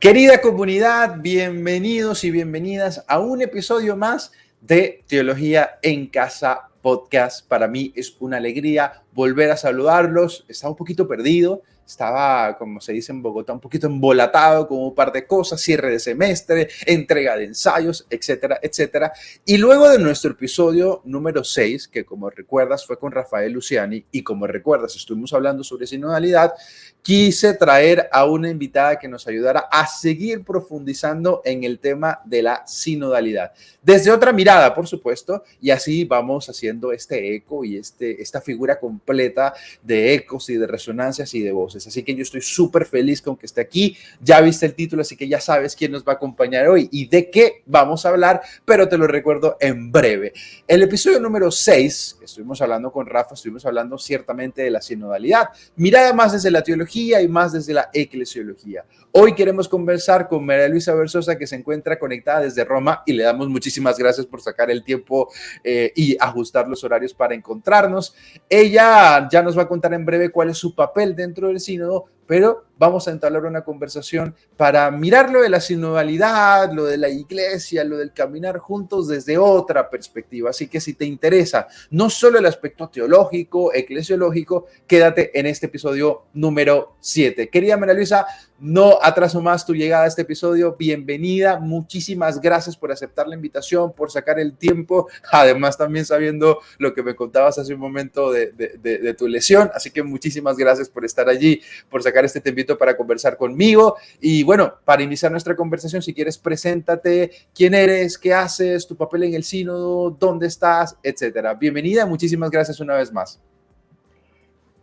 Querida comunidad, bienvenidos y bienvenidas a un episodio más de Teología en Casa Podcast. Para mí es una alegría volver a saludarlos. Estaba un poquito perdido, estaba, como se dice en Bogotá, un poquito embolatado con un par de cosas, cierre de semestre, entrega de ensayos, etcétera, etcétera. Y luego de nuestro episodio número 6, que como recuerdas fue con Rafael Luciani, y como recuerdas estuvimos hablando sobre sinodalidad, quise traer a una invitada que nos ayudara a seguir profundizando en el tema de la sinodalidad. Desde otra mirada, por supuesto, y así vamos haciendo este eco y esta figura completa de ecos y de resonancias y de voces. Así que yo estoy súper feliz con que esté aquí. Ya viste el título, así que ya sabes quién nos va a acompañar hoy y de qué vamos a hablar, pero te lo recuerdo en breve. El episodio número 6, que estuvimos hablando con Rafa, estuvimos hablando ciertamente de la sinodalidad, mirada más desde la teología y más desde la eclesiología. Hoy queremos conversar con María Luisa Versosa, que se encuentra conectada desde Roma, y le damos muchísimas gracias por sacar el tiempo y ajustar los horarios para encontrarnos. Ella ya nos va a contar en breve cuál es su papel dentro del sínodo, pero vamos a entablar una conversación para mirar lo de la sinodalidad, lo de la iglesia, lo del caminar juntos desde otra perspectiva. Así que si te interesa no solo el aspecto teológico, eclesiológico, quédate en este episodio número 7. Querida María Luisa, no atraso más tu llegada a este episodio. Bienvenida, muchísimas gracias por aceptar la invitación, por sacar el tiempo, además también sabiendo lo que me contabas hace un momento de tu lesión, así que muchísimas gracias por estar allí, por sacar este tiempito para conversar conmigo. Y bueno, para iniciar nuestra conversación, si quieres, preséntate, quién eres, qué haces, tu papel en el sínodo, dónde estás, etcétera. Bienvenida, muchísimas gracias una vez más.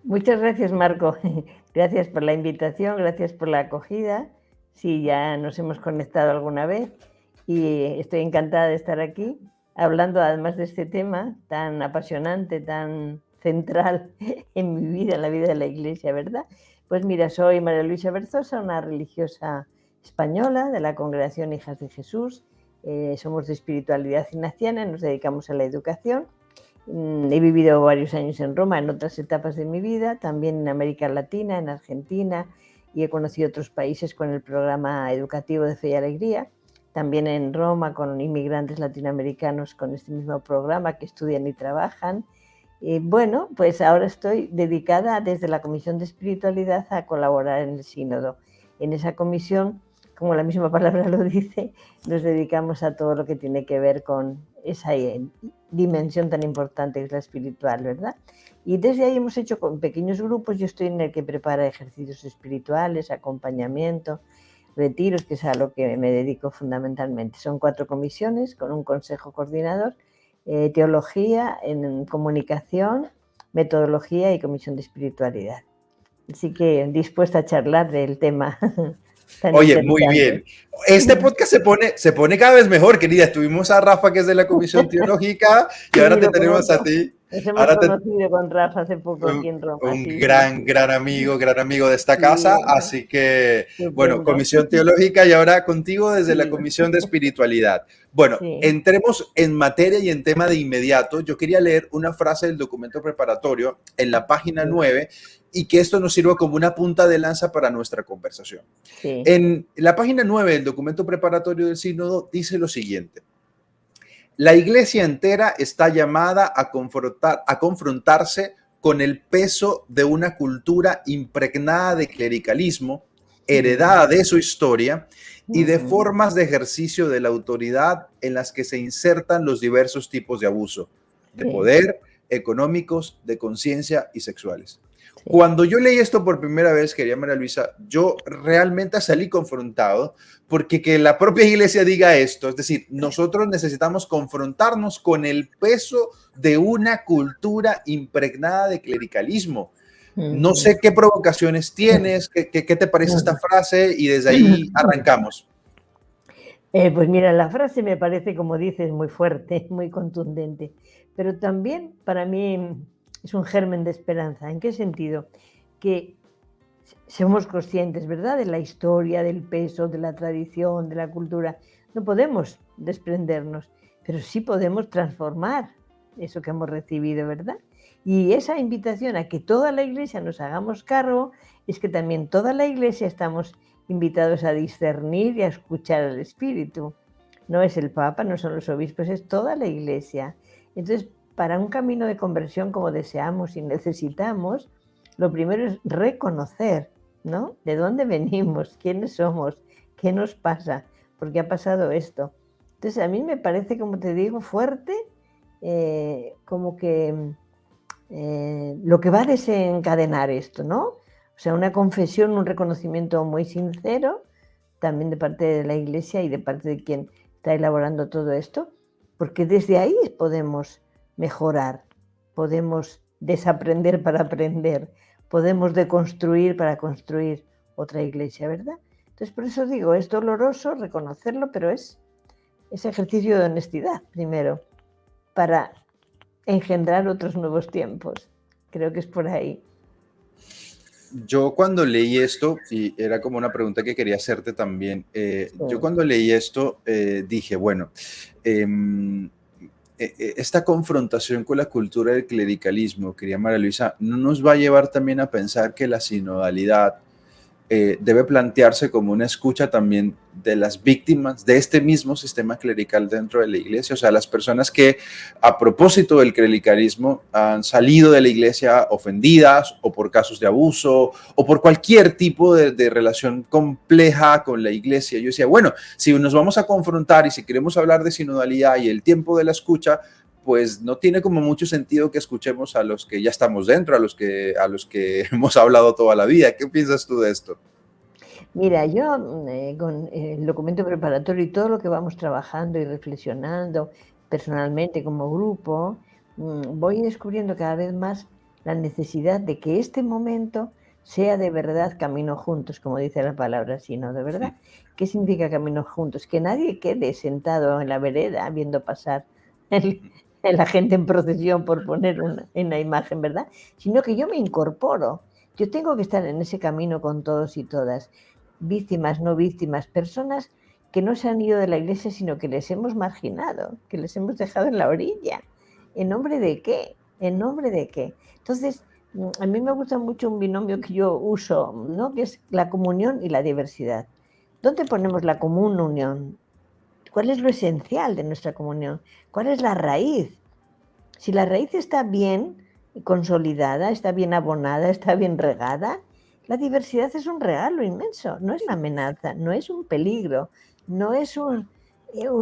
Muchas gracias, Marco. Gracias por la invitación, gracias por la acogida. Sí, ya nos hemos conectado alguna vez y estoy encantada de estar aquí, hablando además de este tema tan apasionante, tan central en mi vida, en la vida de la Iglesia, ¿verdad? Pues mira, soy María Luisa Verzosa, una religiosa española de la Congregación Hijas de Jesús. Somos de espiritualidad ignaciana, nos dedicamos a la educación. He vivido varios años en Roma, en otras etapas de mi vida, también en América Latina, en Argentina, y he conocido otros países con el programa educativo de Fe y Alegría, también en Roma con inmigrantes latinoamericanos con este mismo programa que estudian y trabajan. Bueno, pues ahora estoy dedicada desde la Comisión de Espiritualidad a colaborar en el Sínodo. En esa comisión, como la misma palabra lo dice, nos dedicamos a todo lo que tiene que ver con esa dimensión tan importante que es la espiritual, ¿verdad? Y desde ahí hemos hecho con pequeños grupos. Yo estoy en el que prepara ejercicios espirituales, acompañamiento, retiros, que es a lo que me dedico fundamentalmente. Son 4 comisiones con un consejo coordinador, teología, en comunicación, metodología y comisión de espiritualidad. Así que dispuesta a charlar del tema. Oye, muy bien. Este podcast se pone cada vez mejor, querida. Estuvimos a Rafa, que es de la Comisión Teológica, y sí, ahora te tenemos a ti. Nos hemos conocido con Rafa hace poco aquí en Roma. Un sí, gran amigo de esta casa. Así que, bueno, Comisión Teológica y ahora contigo desde la Comisión de Espiritualidad. Bueno, entremos en materia y en tema de inmediato. Yo quería leer una frase del documento preparatorio en la página 9 y que esto nos sirva como una punta de lanza para nuestra conversación. En la página 9 del documento preparatorio del sínodo dice lo siguiente: la iglesia entera está llamada a confrontarse con el peso de una cultura impregnada de clericalismo, heredada de su historia y de formas de ejercicio de la autoridad en las que se insertan los diversos tipos de abuso, de poder, económicos, de conciencia y sexuales. Cuando yo leí esto por primera vez, querida María Luisa, yo realmente salí confrontado, porque que la propia iglesia diga esto, es decir, nosotros necesitamos confrontarnos con el peso de una cultura impregnada de clericalismo. No sé qué provocaciones tienes, qué te parece esta frase, y desde ahí arrancamos. Pues mira, la frase me parece, como dices, muy fuerte, muy contundente, pero también para mí es un germen de esperanza. ¿En qué sentido? Que somos conscientes, ¿verdad?, de la historia, del peso, de la tradición, de la cultura. No podemos desprendernos, pero sí podemos transformar eso que hemos recibido, ¿verdad? Y esa invitación a que toda la Iglesia nos hagamos cargo es que también toda la Iglesia estamos invitados a discernir y a escuchar al Espíritu. No es el Papa, no son los obispos, es toda la Iglesia. Entonces, para un camino de conversión como deseamos y necesitamos, lo primero es reconocer, ¿no? ¿De dónde venimos? ¿Quiénes somos? ¿Qué nos pasa? ¿Por qué ha pasado esto? Entonces, a mí me parece, como te digo, fuerte, como que lo que va a desencadenar esto, ¿no? O sea, una confesión, un reconocimiento muy sincero, también de parte de la Iglesia y de parte de quien está elaborando todo esto, porque desde ahí podemos mejorar, podemos desaprender para aprender, podemos deconstruir para construir otra Iglesia, ¿verdad? Entonces, por eso digo, es doloroso reconocerlo, pero es ejercicio de honestidad, primero, para engendrar otros nuevos tiempos. Creo que es por ahí. Yo cuando leí esto, y era como una pregunta que quería hacerte también, yo cuando leí esto dije, bueno, esta confrontación con la cultura del clericalismo, querida María Luisa, no nos va a llevar también a pensar que la sinodalidad debe plantearse como una escucha también de las víctimas de este mismo sistema clerical dentro de la iglesia, o sea, las personas que a propósito del clericalismo han salido de la iglesia ofendidas o por casos de abuso o por cualquier tipo de relación compleja con la iglesia. Yo decía, bueno, si nos vamos a confrontar y si queremos hablar de sinodalidad y el tiempo de la escucha, pues no tiene como mucho sentido que escuchemos a los que ya estamos dentro, a los que hemos hablado toda la vida. ¿Qué piensas tú de esto? Mira, yo con el documento preparatorio y todo lo que vamos trabajando y reflexionando personalmente como grupo, voy descubriendo cada vez más la necesidad de que este momento sea de verdad camino juntos, como dice la palabra, sino de verdad. ¿Qué significa camino juntos? Que nadie quede sentado en la vereda viendo pasar la gente en procesión, por poner una imagen, ¿verdad? Sino que yo me incorporo. Yo tengo que estar en ese camino con todos y todas, víctimas, no víctimas, personas que no se han ido de la iglesia, sino que les hemos marginado, que les hemos dejado en la orilla. ¿En nombre de qué? ¿En nombre de qué? Entonces, a mí me gusta mucho un binomio que yo uso, ¿no? Que es la comunión y la diversidad. ¿Dónde ponemos la común unión? ¿Cuál es lo esencial de nuestra comunión? ¿Cuál es la raíz? Si la raíz está bien consolidada, está bien abonada, está bien regada, la diversidad es un regalo inmenso, no es una amenaza, no es un peligro, no es un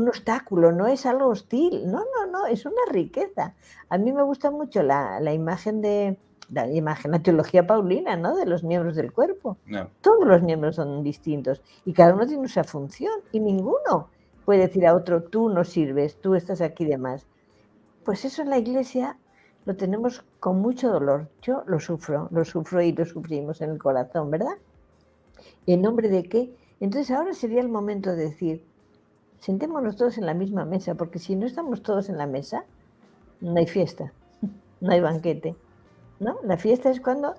obstáculo, no es algo hostil, no, es una riqueza. A mí me gusta mucho la imagen la teología paulina, ¿no? De los miembros del cuerpo. No. Todos los miembros son distintos y cada uno tiene su función y ninguno puede decir a otro, tú no sirves, tú estás aquí de más. Pues eso en la iglesia lo tenemos con mucho dolor. Yo lo sufro y lo sufrimos en el corazón, ¿verdad? ¿En nombre de qué? Entonces ahora sería el momento de decir, sentémonos todos en la misma mesa, porque si no estamos todos en la mesa, no hay fiesta, no hay banquete, ¿no? La fiesta es cuando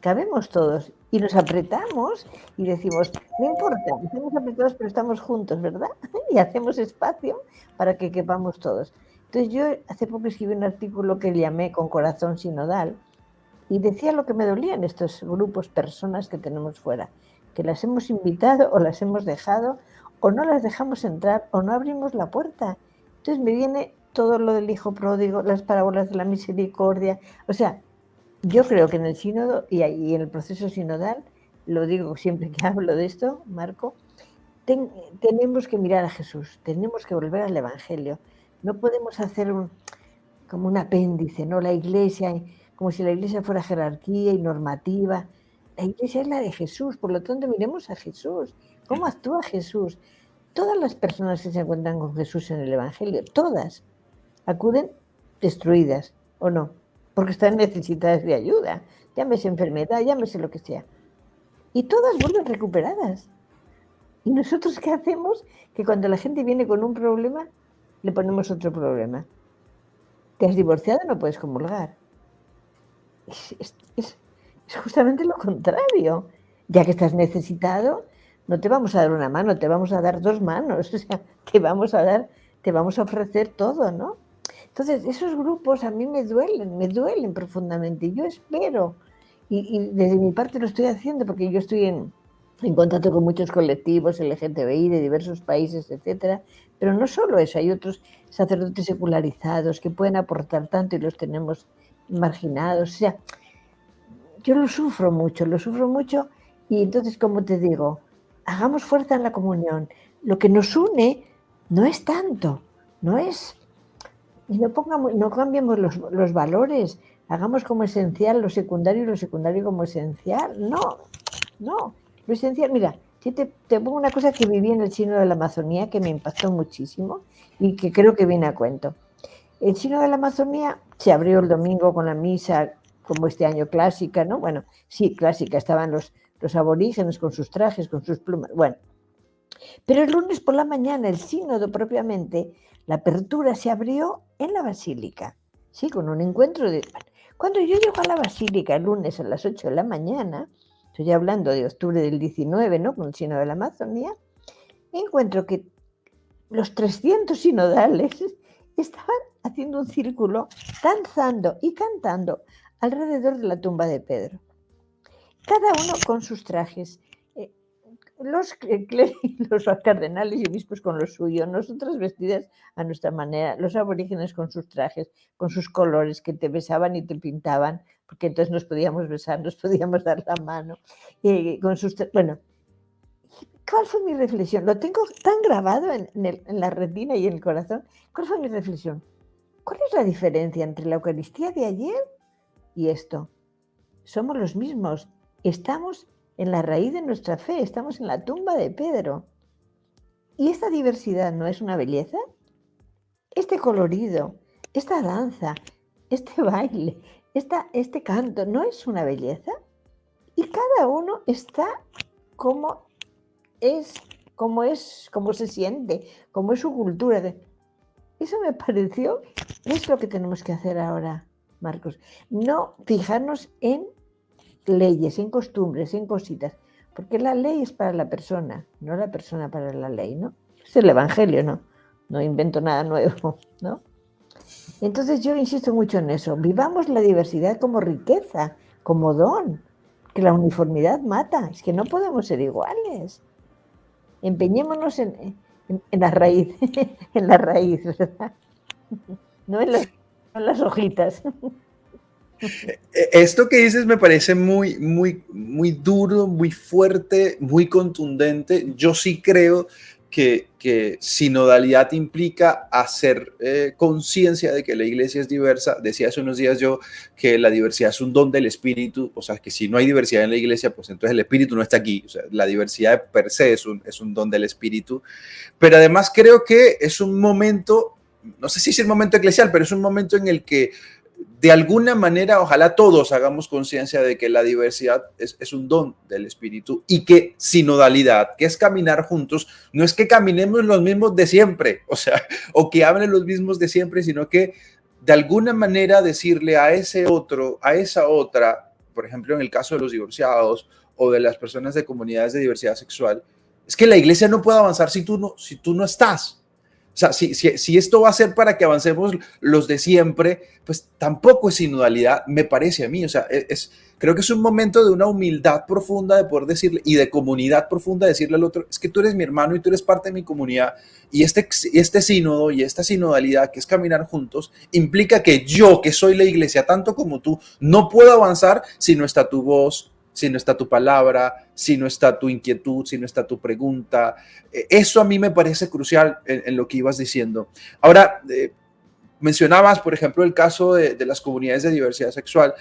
cabemos todos y nos apretamos y decimos, no importa, estamos apretados pero estamos juntos, ¿verdad? Y hacemos espacio para que quepamos todos. Entonces yo hace poco escribí un artículo que llamé Con corazón sinodal y decía lo que me dolía en estos grupos, personas que tenemos fuera, que las hemos invitado o las hemos dejado o no las dejamos entrar o no abrimos la puerta. Entonces me viene todo lo del hijo pródigo, las parábolas de la misericordia, o sea, yo creo que en el sínodo y en el proceso sinodal, lo digo siempre que hablo de esto, Marco, tenemos que mirar a Jesús, tenemos que volver al Evangelio. No podemos hacer como un apéndice, ¿no? La iglesia, como si la iglesia fuera jerarquía y normativa. La iglesia es la de Jesús, por lo tanto miremos a Jesús. ¿Cómo actúa Jesús? Todas las personas que se encuentran con Jesús en el Evangelio, todas, acuden destruidas, ¿o no? Porque están necesitadas de ayuda, llámese enfermedad, llámese lo que sea. Y todas vuelven recuperadas. ¿Y nosotros qué hacemos? Que cuando la gente viene con un problema, le ponemos otro problema. ¿Te has divorciado? No puedes comulgar. Es justamente lo contrario. Ya que estás necesitado, no te vamos a dar una mano, te vamos a dar dos manos. O sea, te vamos a ofrecer todo, ¿no? Entonces, esos grupos a mí me duelen profundamente. Yo espero, y desde mi parte lo estoy haciendo, porque yo estoy en en contacto con muchos colectivos LGTBI de diversos países, etcétera. Pero no solo eso, hay otros sacerdotes secularizados que pueden aportar tanto y los tenemos marginados. O sea, yo lo sufro mucho y entonces, como te digo, hagamos fuerza en la comunión. Lo que nos une no es tanto, no es, y no cambiemos los valores, hagamos como esencial lo secundario y lo secundario como esencial. No, lo esencial, mira, si te pongo una cosa que viví en el Sínodo de la Amazonía que me impactó muchísimo y que creo que viene a cuento. El Sínodo de la Amazonía se abrió el domingo con la misa, como este año clásica, ¿no? Bueno, sí, clásica, estaban los aborígenes con sus trajes, con sus plumas, bueno. Pero el lunes por la mañana, el sínodo propiamente, la apertura se abrió en la basílica, sí, con un encuentro de... Cuando yo llego a la basílica el lunes a las 8 de la mañana, estoy hablando de octubre del 19, ¿no? Con el sínodo de la Amazonía, encuentro que los 300 sinodales estaban haciendo un círculo, danzando y cantando alrededor de la tumba de Pedro. Cada uno con sus trajes, los cardenales y obispos con lo suyo, nosotras vestidas a nuestra manera, los aborígenes con sus trajes, con sus colores que te besaban y te pintaban, porque entonces nos podíamos besar, nos podíamos dar la mano, con sus... Bueno, ¿cuál fue mi reflexión? Lo tengo tan grabado en la retina y en el corazón. ¿Cuál fue mi reflexión? ¿Cuál es la diferencia entre la Eucaristía de ayer y esto? Somos los mismos, estamos en la raíz de nuestra fe, estamos en la tumba de Pedro. ¿Y esta diversidad no es una belleza? Este colorido, esta danza, este baile, este canto, ¿no es una belleza? Y cada uno está como se siente, como es su cultura. Eso me pareció, es lo que tenemos que hacer ahora, Marcos. No fijarnos en leyes, en costumbres, en cositas, porque la ley es para la persona, no la persona para la ley, ¿no? Es el Evangelio, no invento nada nuevo, ¿no? Entonces yo insisto mucho en eso, vivamos la diversidad como riqueza, como don, que la uniformidad mata, es que no podemos ser iguales. Empeñémonos en la raíz, en la raíz, ¿verdad? No en las hojitas. Esto que dices me parece muy, muy, muy duro, muy fuerte, muy contundente. Yo sí creo que sinodalidad implica hacer conciencia de que la iglesia es diversa. Decía hace unos días yo que la diversidad es un don del espíritu, o sea, que si no hay diversidad en la iglesia, pues entonces el espíritu no está aquí. O sea, la diversidad per se es un don del espíritu. Pero además creo que es un momento, no sé si es el momento eclesial, pero es un momento en el que de alguna manera, ojalá todos hagamos conciencia de que la diversidad es un don del espíritu y que sinodalidad, que es caminar juntos, no es que caminemos los mismos de siempre, o sea, o que hablen los mismos de siempre, sino que de alguna manera decirle a ese otro, a esa otra, por ejemplo, en el caso de los divorciados o de las personas de comunidades de diversidad sexual, es que la iglesia no puede avanzar si tú no estás. O sea, si esto va a ser para que avancemos los de siempre, pues tampoco es sinodalidad, me parece a mí. O sea, creo que es un momento de una humildad profunda de poder decirle, y de comunidad profunda, decirle al otro, es que tú eres mi hermano y tú eres parte de mi comunidad, y este sínodo y esta sinodalidad, que es caminar juntos, implica que yo, que soy la iglesia, tanto como tú, no puedo avanzar si no está tu voz, si no está tu palabra, si no está tu inquietud, si no está tu pregunta. Eso a mí me parece crucial en lo que ibas diciendo. Ahora, mencionabas, por ejemplo, el caso de las comunidades de diversidad sexual.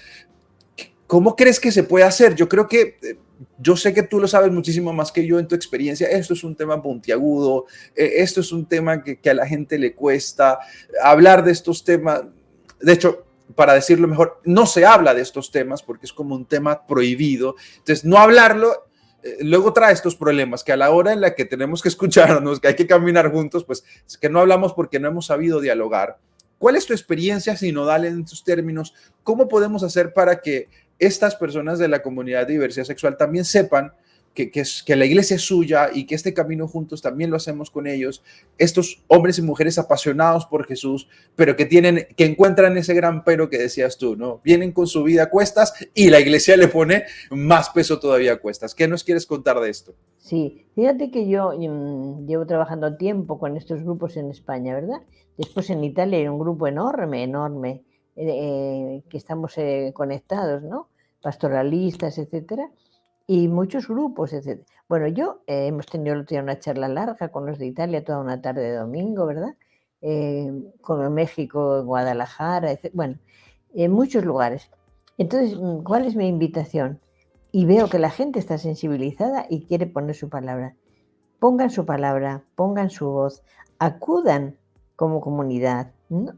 ¿Cómo crees que se puede hacer? Yo creo que, yo sé que tú lo sabes muchísimo más que yo en tu experiencia. Esto es un tema puntiagudo, esto es un tema que a la gente le cuesta hablar de estos temas. De hecho, para decirlo mejor, no se habla de estos temas porque es como un tema prohibido. Entonces, no hablarlo luego trae estos problemas, que a la hora en la que tenemos que escucharnos, que hay que caminar juntos, pues es que no hablamos porque no hemos sabido dialogar. ¿Cuál es tu experiencia sinodal en estos términos? ¿Cómo podemos hacer para que estas personas de la comunidad de diversidad sexual también sepan que la iglesia es suya y que este camino juntos también lo hacemos con ellos, estos hombres y mujeres apasionados por Jesús, pero que encuentran ese gran pero que decías tú, ¿no? Vienen con su vida a cuestas y la iglesia le pone más peso todavía a cuestas. ¿Qué nos quieres contar de esto? Sí, fíjate que yo llevo trabajando tiempo con estos grupos en España, ¿verdad? Después en Italia hay un grupo enorme, que estamos conectados, ¿no? Pastoralistas, etcétera, y muchos grupos, etcétera. Bueno, hemos tenido el otro día una charla larga con los de Italia, toda una tarde de domingo, ¿verdad? Con México, Guadalajara, etcétera. Bueno, en muchos lugares. Entonces, ¿cuál es mi invitación? Y veo que la gente está sensibilizada y quiere poner su palabra. Pongan su palabra, pongan su voz, acudan como comunidad, ¿no?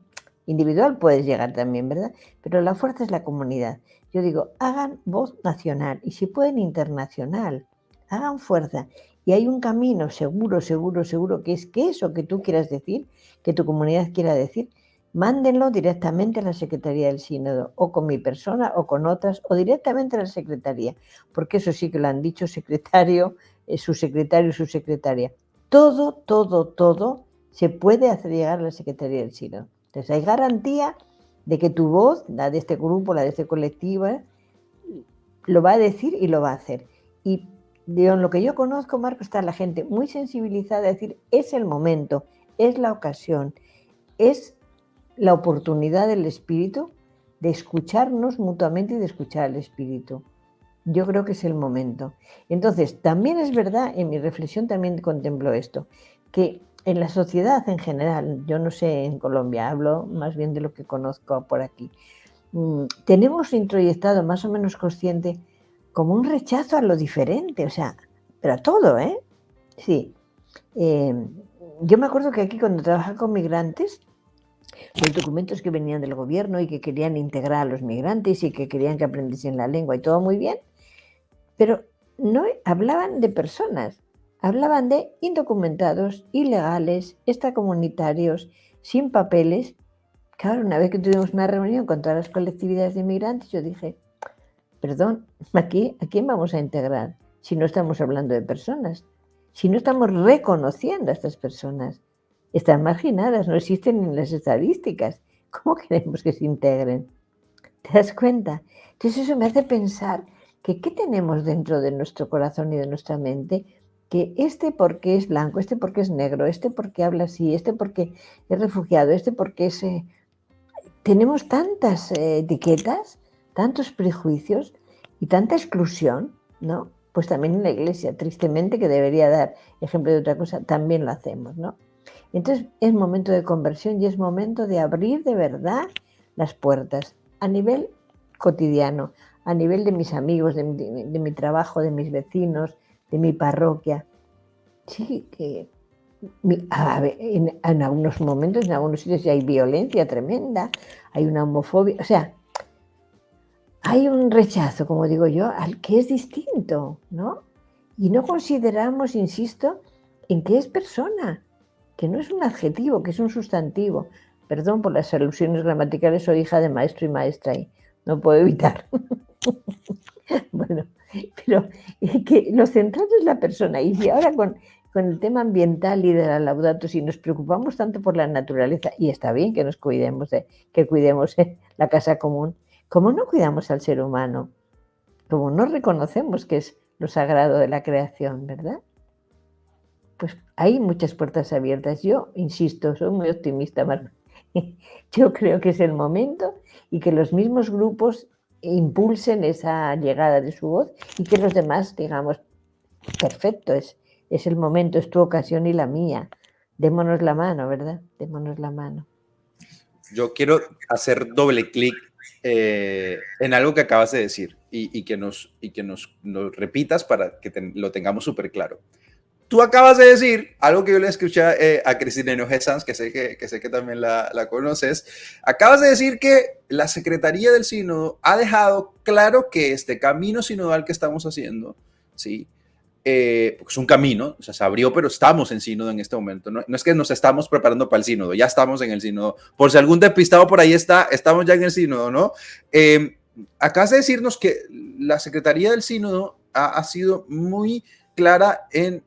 Individual puedes llegar también, ¿verdad? Pero la fuerza es la comunidad. Yo digo, hagan voz nacional y si pueden internacional, hagan fuerza. Y hay un camino seguro, que es que eso que tú quieras decir, que tu comunidad quiera decir, mándenlo directamente a la Secretaría del Sínodo, o con mi persona, o con otras, o directamente a la Secretaría, porque eso sí que lo han dicho secretario, su secretario y su secretaria. Todo se puede hacer llegar a la Secretaría del Sínodo. Entonces hay garantía de que tu voz, la de este grupo, la de este colectivo, lo va a decir y lo va a hacer. Y en lo que yo conozco, Marco, está la gente muy sensibilizada a decir, es el momento, es la ocasión, es la oportunidad del Espíritu de escucharnos mutuamente y de escuchar al Espíritu. Yo creo que es el momento. Entonces, también es verdad, en mi reflexión también contemplo esto, que en la sociedad en general, yo no sé en Colombia, hablo más bien de lo que conozco por aquí, tenemos introyectado más o menos consciente como un rechazo a lo diferente, o sea, pero a todo, ¿eh? Sí. Yo me acuerdo que aquí cuando trabajaba con migrantes, los documentos que venían del gobierno y que querían integrar a los migrantes y que querían que aprendiesen la lengua y todo muy bien, pero no hablaban de personas, hablaban de indocumentados, ilegales, extracomunitarios, sin papeles. Claro, una vez que tuvimos una reunión con todas las colectividades de inmigrantes, yo dije, perdón, ¿a quién vamos a integrar si no estamos hablando de personas? Si no estamos reconociendo a estas personas. Están marginadas, no existen en las estadísticas. ¿Cómo queremos que se integren? ¿Te das cuenta? Entonces eso me hace pensar que qué tenemos dentro de nuestro corazón y de nuestra mente, que este porque es blanco, este porque es negro, este porque habla así, este porque es refugiado, este porque es... tenemos tantas etiquetas, tantos prejuicios y tanta exclusión, ¿no? Pues también en la iglesia, tristemente, que debería dar ejemplo de otra cosa, también lo hacemos, ¿no? Entonces es momento de conversión y es momento de abrir de verdad las puertas a nivel cotidiano, a nivel de mis amigos, de mi trabajo, de mis vecinos, de mi parroquia. Sí, que en algunos momentos, en algunos sitios hay violencia tremenda, hay una homofobia, o sea, hay un rechazo, como digo yo, al que es distinto, ¿no? Y no consideramos, insisto, en que es persona, que no es un adjetivo, que es un sustantivo. Perdón por las alusiones gramaticales, soy hija de maestro y maestra y no puedo evitar. Bueno, pero que lo central es la persona. Y si ahora con el tema ambiental y de la Laudato Si nos preocupamos tanto por la naturaleza, y está bien que nos cuidemos, que cuidemos la casa común, ¿cómo no cuidamos al ser humano? ¿Cómo no reconocemos que es lo sagrado de la creación, verdad? Pues hay muchas puertas abiertas. Yo, insisto, soy muy optimista, Marco. Yo creo que es el momento y que los mismos grupos impulsen esa llegada de su voz y que los demás digamos, perfecto, es el momento, es tu ocasión y la mía. Démonos la mano, ¿verdad? Démonos la mano. Yo quiero hacer doble clic en algo que acabas de decir y que nos repitas para que lo tengamos súper claro. Tú acabas de decir algo que yo le escuché a Cristina Hinojé Sanz, que sé que también la conoces. Acabas de decir que la Secretaría del Sínodo ha dejado claro que este camino sinodal que estamos haciendo, ¿sí? Porque es un camino, o sea, se abrió, pero estamos en sínodo en este momento. No es que nos estamos preparando para el sínodo, ya estamos en el sínodo. Por si algún despistado por ahí está, estamos ya en el sínodo, ¿no? Acabas de decirnos que la Secretaría del Sínodo ha sido muy clara en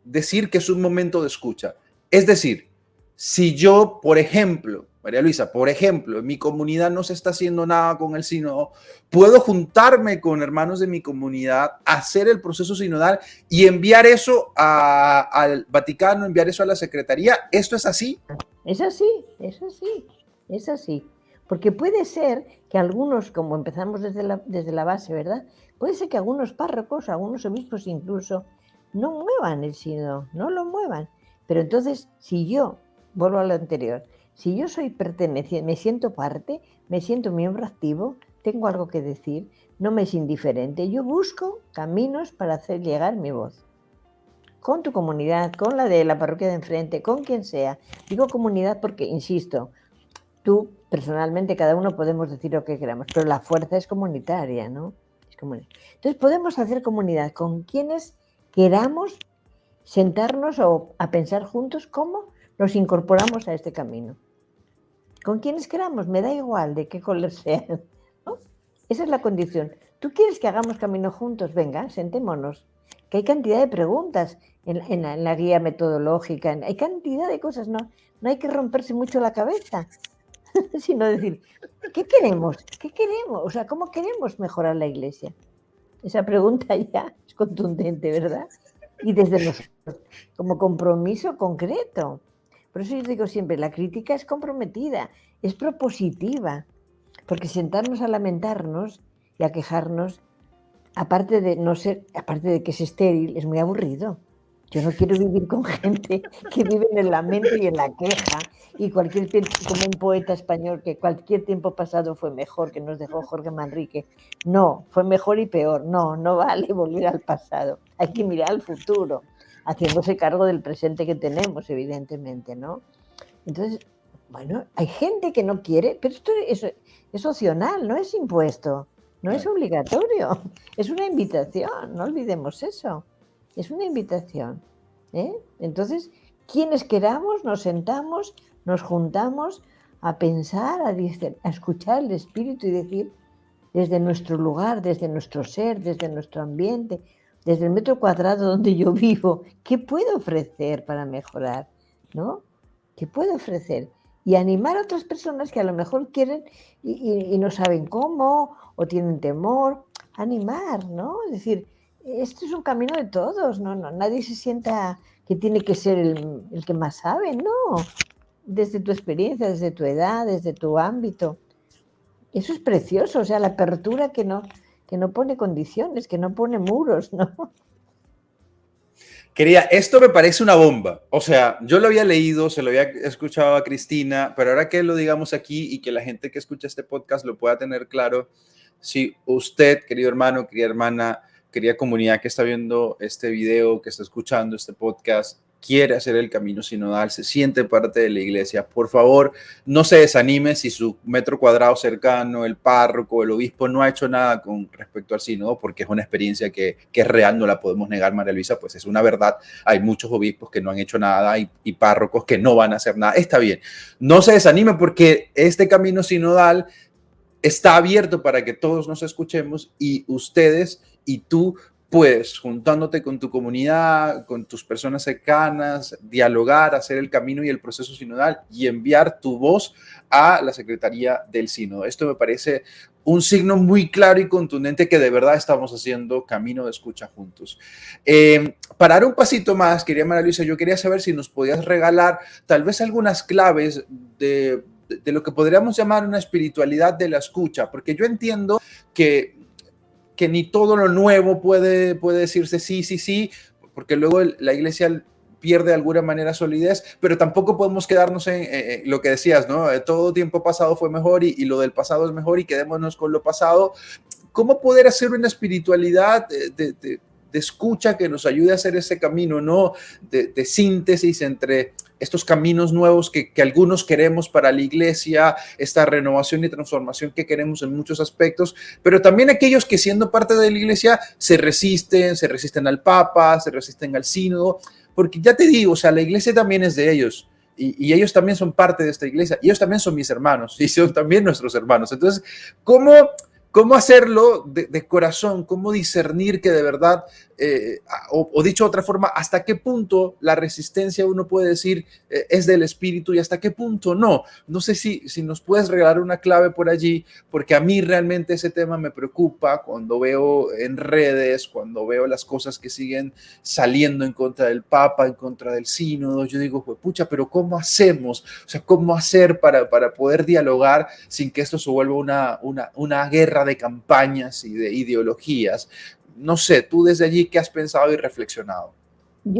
decir que es un momento de escucha. Es decir, si yo, por ejemplo, María Luisa, por ejemplo, en mi comunidad no se está haciendo nada con el sínodo, puedo juntarme con hermanos de mi comunidad, hacer el proceso sinodal y enviar eso al Vaticano, enviar eso a la Secretaría. ¿Esto es así? Es así, es así, es así. Porque puede ser que algunos, como empezamos desde la base, ¿verdad? Puede ser que algunos párrocos, algunos obispos incluso, no muevan el sínodo, no lo muevan. Pero entonces, si yo, vuelvo a lo anterior, si yo soy perteneciente, me siento parte, me siento miembro activo, tengo algo que decir, no me es indiferente, yo busco caminos para hacer llegar mi voz. Con tu comunidad, con la de la parroquia de enfrente, con quien sea. Digo comunidad porque, insisto, tú personalmente, cada uno podemos decir lo que queramos, pero la fuerza es comunitaria, ¿no? Es comunitaria. Entonces podemos hacer comunidad con quienes queramos sentarnos o a pensar juntos cómo nos incorporamos a este camino. Con quienes queramos, me da igual de qué color sean, ¿no? Esa es la condición. ¿Tú quieres que hagamos camino juntos? Venga, sentémonos. Que hay cantidad de preguntas en la guía metodológica, hay cantidad de cosas, no hay que romperse mucho la cabeza, sino decir, ¿qué queremos? ¿Qué queremos? O sea, ¿cómo queremos mejorar la Iglesia? Esa pregunta ya es contundente, ¿verdad? Y desde nosotros, como compromiso concreto. Por eso yo digo siempre, la crítica es comprometida, es propositiva, porque sentarnos a lamentarnos y a quejarnos, aparte de que es estéril, es muy aburrido. Yo no quiero vivir con gente que vive en el lamento y en la queja, y como un poeta español, que cualquier tiempo pasado fue mejor, que nos dejó Jorge Manrique. No, fue mejor y peor. No vale volver al pasado. Hay que mirar al futuro, haciéndose cargo del presente que tenemos, evidentemente, ¿no? Entonces, bueno, hay gente que no quiere, pero esto es opcional, no es impuesto, no es obligatorio, es una invitación, no olvidemos eso, es una invitación, ¿eh? Entonces, quienes queramos, nos sentamos, nos juntamos a pensar, a escuchar el Espíritu y decir, desde nuestro lugar, desde nuestro ser, desde nuestro ambiente, desde el metro cuadrado donde yo vivo, ¿qué puedo ofrecer para mejorar? ¿No? ¿Qué puedo ofrecer? Y animar a otras personas que a lo mejor quieren y no saben cómo, o tienen temor. Animar, ¿no? Es decir, esto es un camino de todos, ¿no? Nadie se sienta que tiene que ser el que más sabe, no. Desde tu experiencia, desde tu edad, desde tu ámbito. Eso es precioso, o sea, la apertura que no pone condiciones, que no pone muros, ¿no? Querida, esto me parece una bomba. O sea, yo lo había leído, se lo había escuchado a Cristina, pero ahora que lo digamos aquí y que la gente que escucha este podcast lo pueda tener claro, si usted, querido hermano, querida hermana, querida comunidad que está viendo este video, que está escuchando este podcast, quiere hacer el camino sinodal, se siente parte de la iglesia, por favor, no se desanime si su metro cuadrado cercano, el párroco, el obispo no ha hecho nada con respecto al sínodo, porque es una experiencia que es real, no la podemos negar, María Luisa, pues es una verdad. Hay muchos obispos que no han hecho nada y párrocos que no van a hacer nada. Está bien, no se desanime porque este camino sinodal está abierto para que todos nos escuchemos y ustedes y tú puedes, juntándote con tu comunidad, con tus personas cercanas, dialogar, hacer el camino y el proceso sinodal y enviar tu voz a la Secretaría del Sínodo. Esto me parece un signo muy claro y contundente que de verdad estamos haciendo camino de escucha juntos. Para dar un pasito más, querida María Luisa, yo quería saber si nos podías regalar tal vez algunas claves de lo que podríamos llamar una espiritualidad de la escucha, porque yo entiendo que ni todo lo nuevo puede decirse sí, porque luego la iglesia pierde de alguna manera solidez, pero tampoco podemos quedarnos en lo que decías, ¿no? Todo tiempo pasado fue mejor y lo del pasado es mejor y quedémonos con lo pasado. ¿Cómo poder hacer una espiritualidad de escucha que nos ayude a hacer ese camino, ¿no? De síntesis entre estos caminos nuevos que algunos queremos para la iglesia, esta renovación y transformación que queremos en muchos aspectos, pero también aquellos que siendo parte de la iglesia se resisten al Papa, se resisten al sínodo, porque ya te digo, o sea, la iglesia también es de ellos. Y ellos también son parte de esta iglesia, y ellos también son mis hermanos, y son también nuestros hermanos. Entonces, ¿cómo ¿Cómo hacerlo de corazón? ¿Cómo discernir que de verdad, o dicho de otra forma, hasta qué punto la resistencia uno puede decir es del espíritu y hasta qué punto no? No sé si nos puedes regalar una clave por allí, porque a mí realmente ese tema me preocupa cuando veo en redes, cuando veo las cosas que siguen saliendo en contra del Papa, en contra del sínodo. Yo digo, pues pucha, pero ¿cómo hacemos? O sea, ¿cómo hacer para poder dialogar sin que esto se vuelva una guerra de campañas y de ideologías? No sé, tú desde allí, ¿qué has pensado y reflexionado?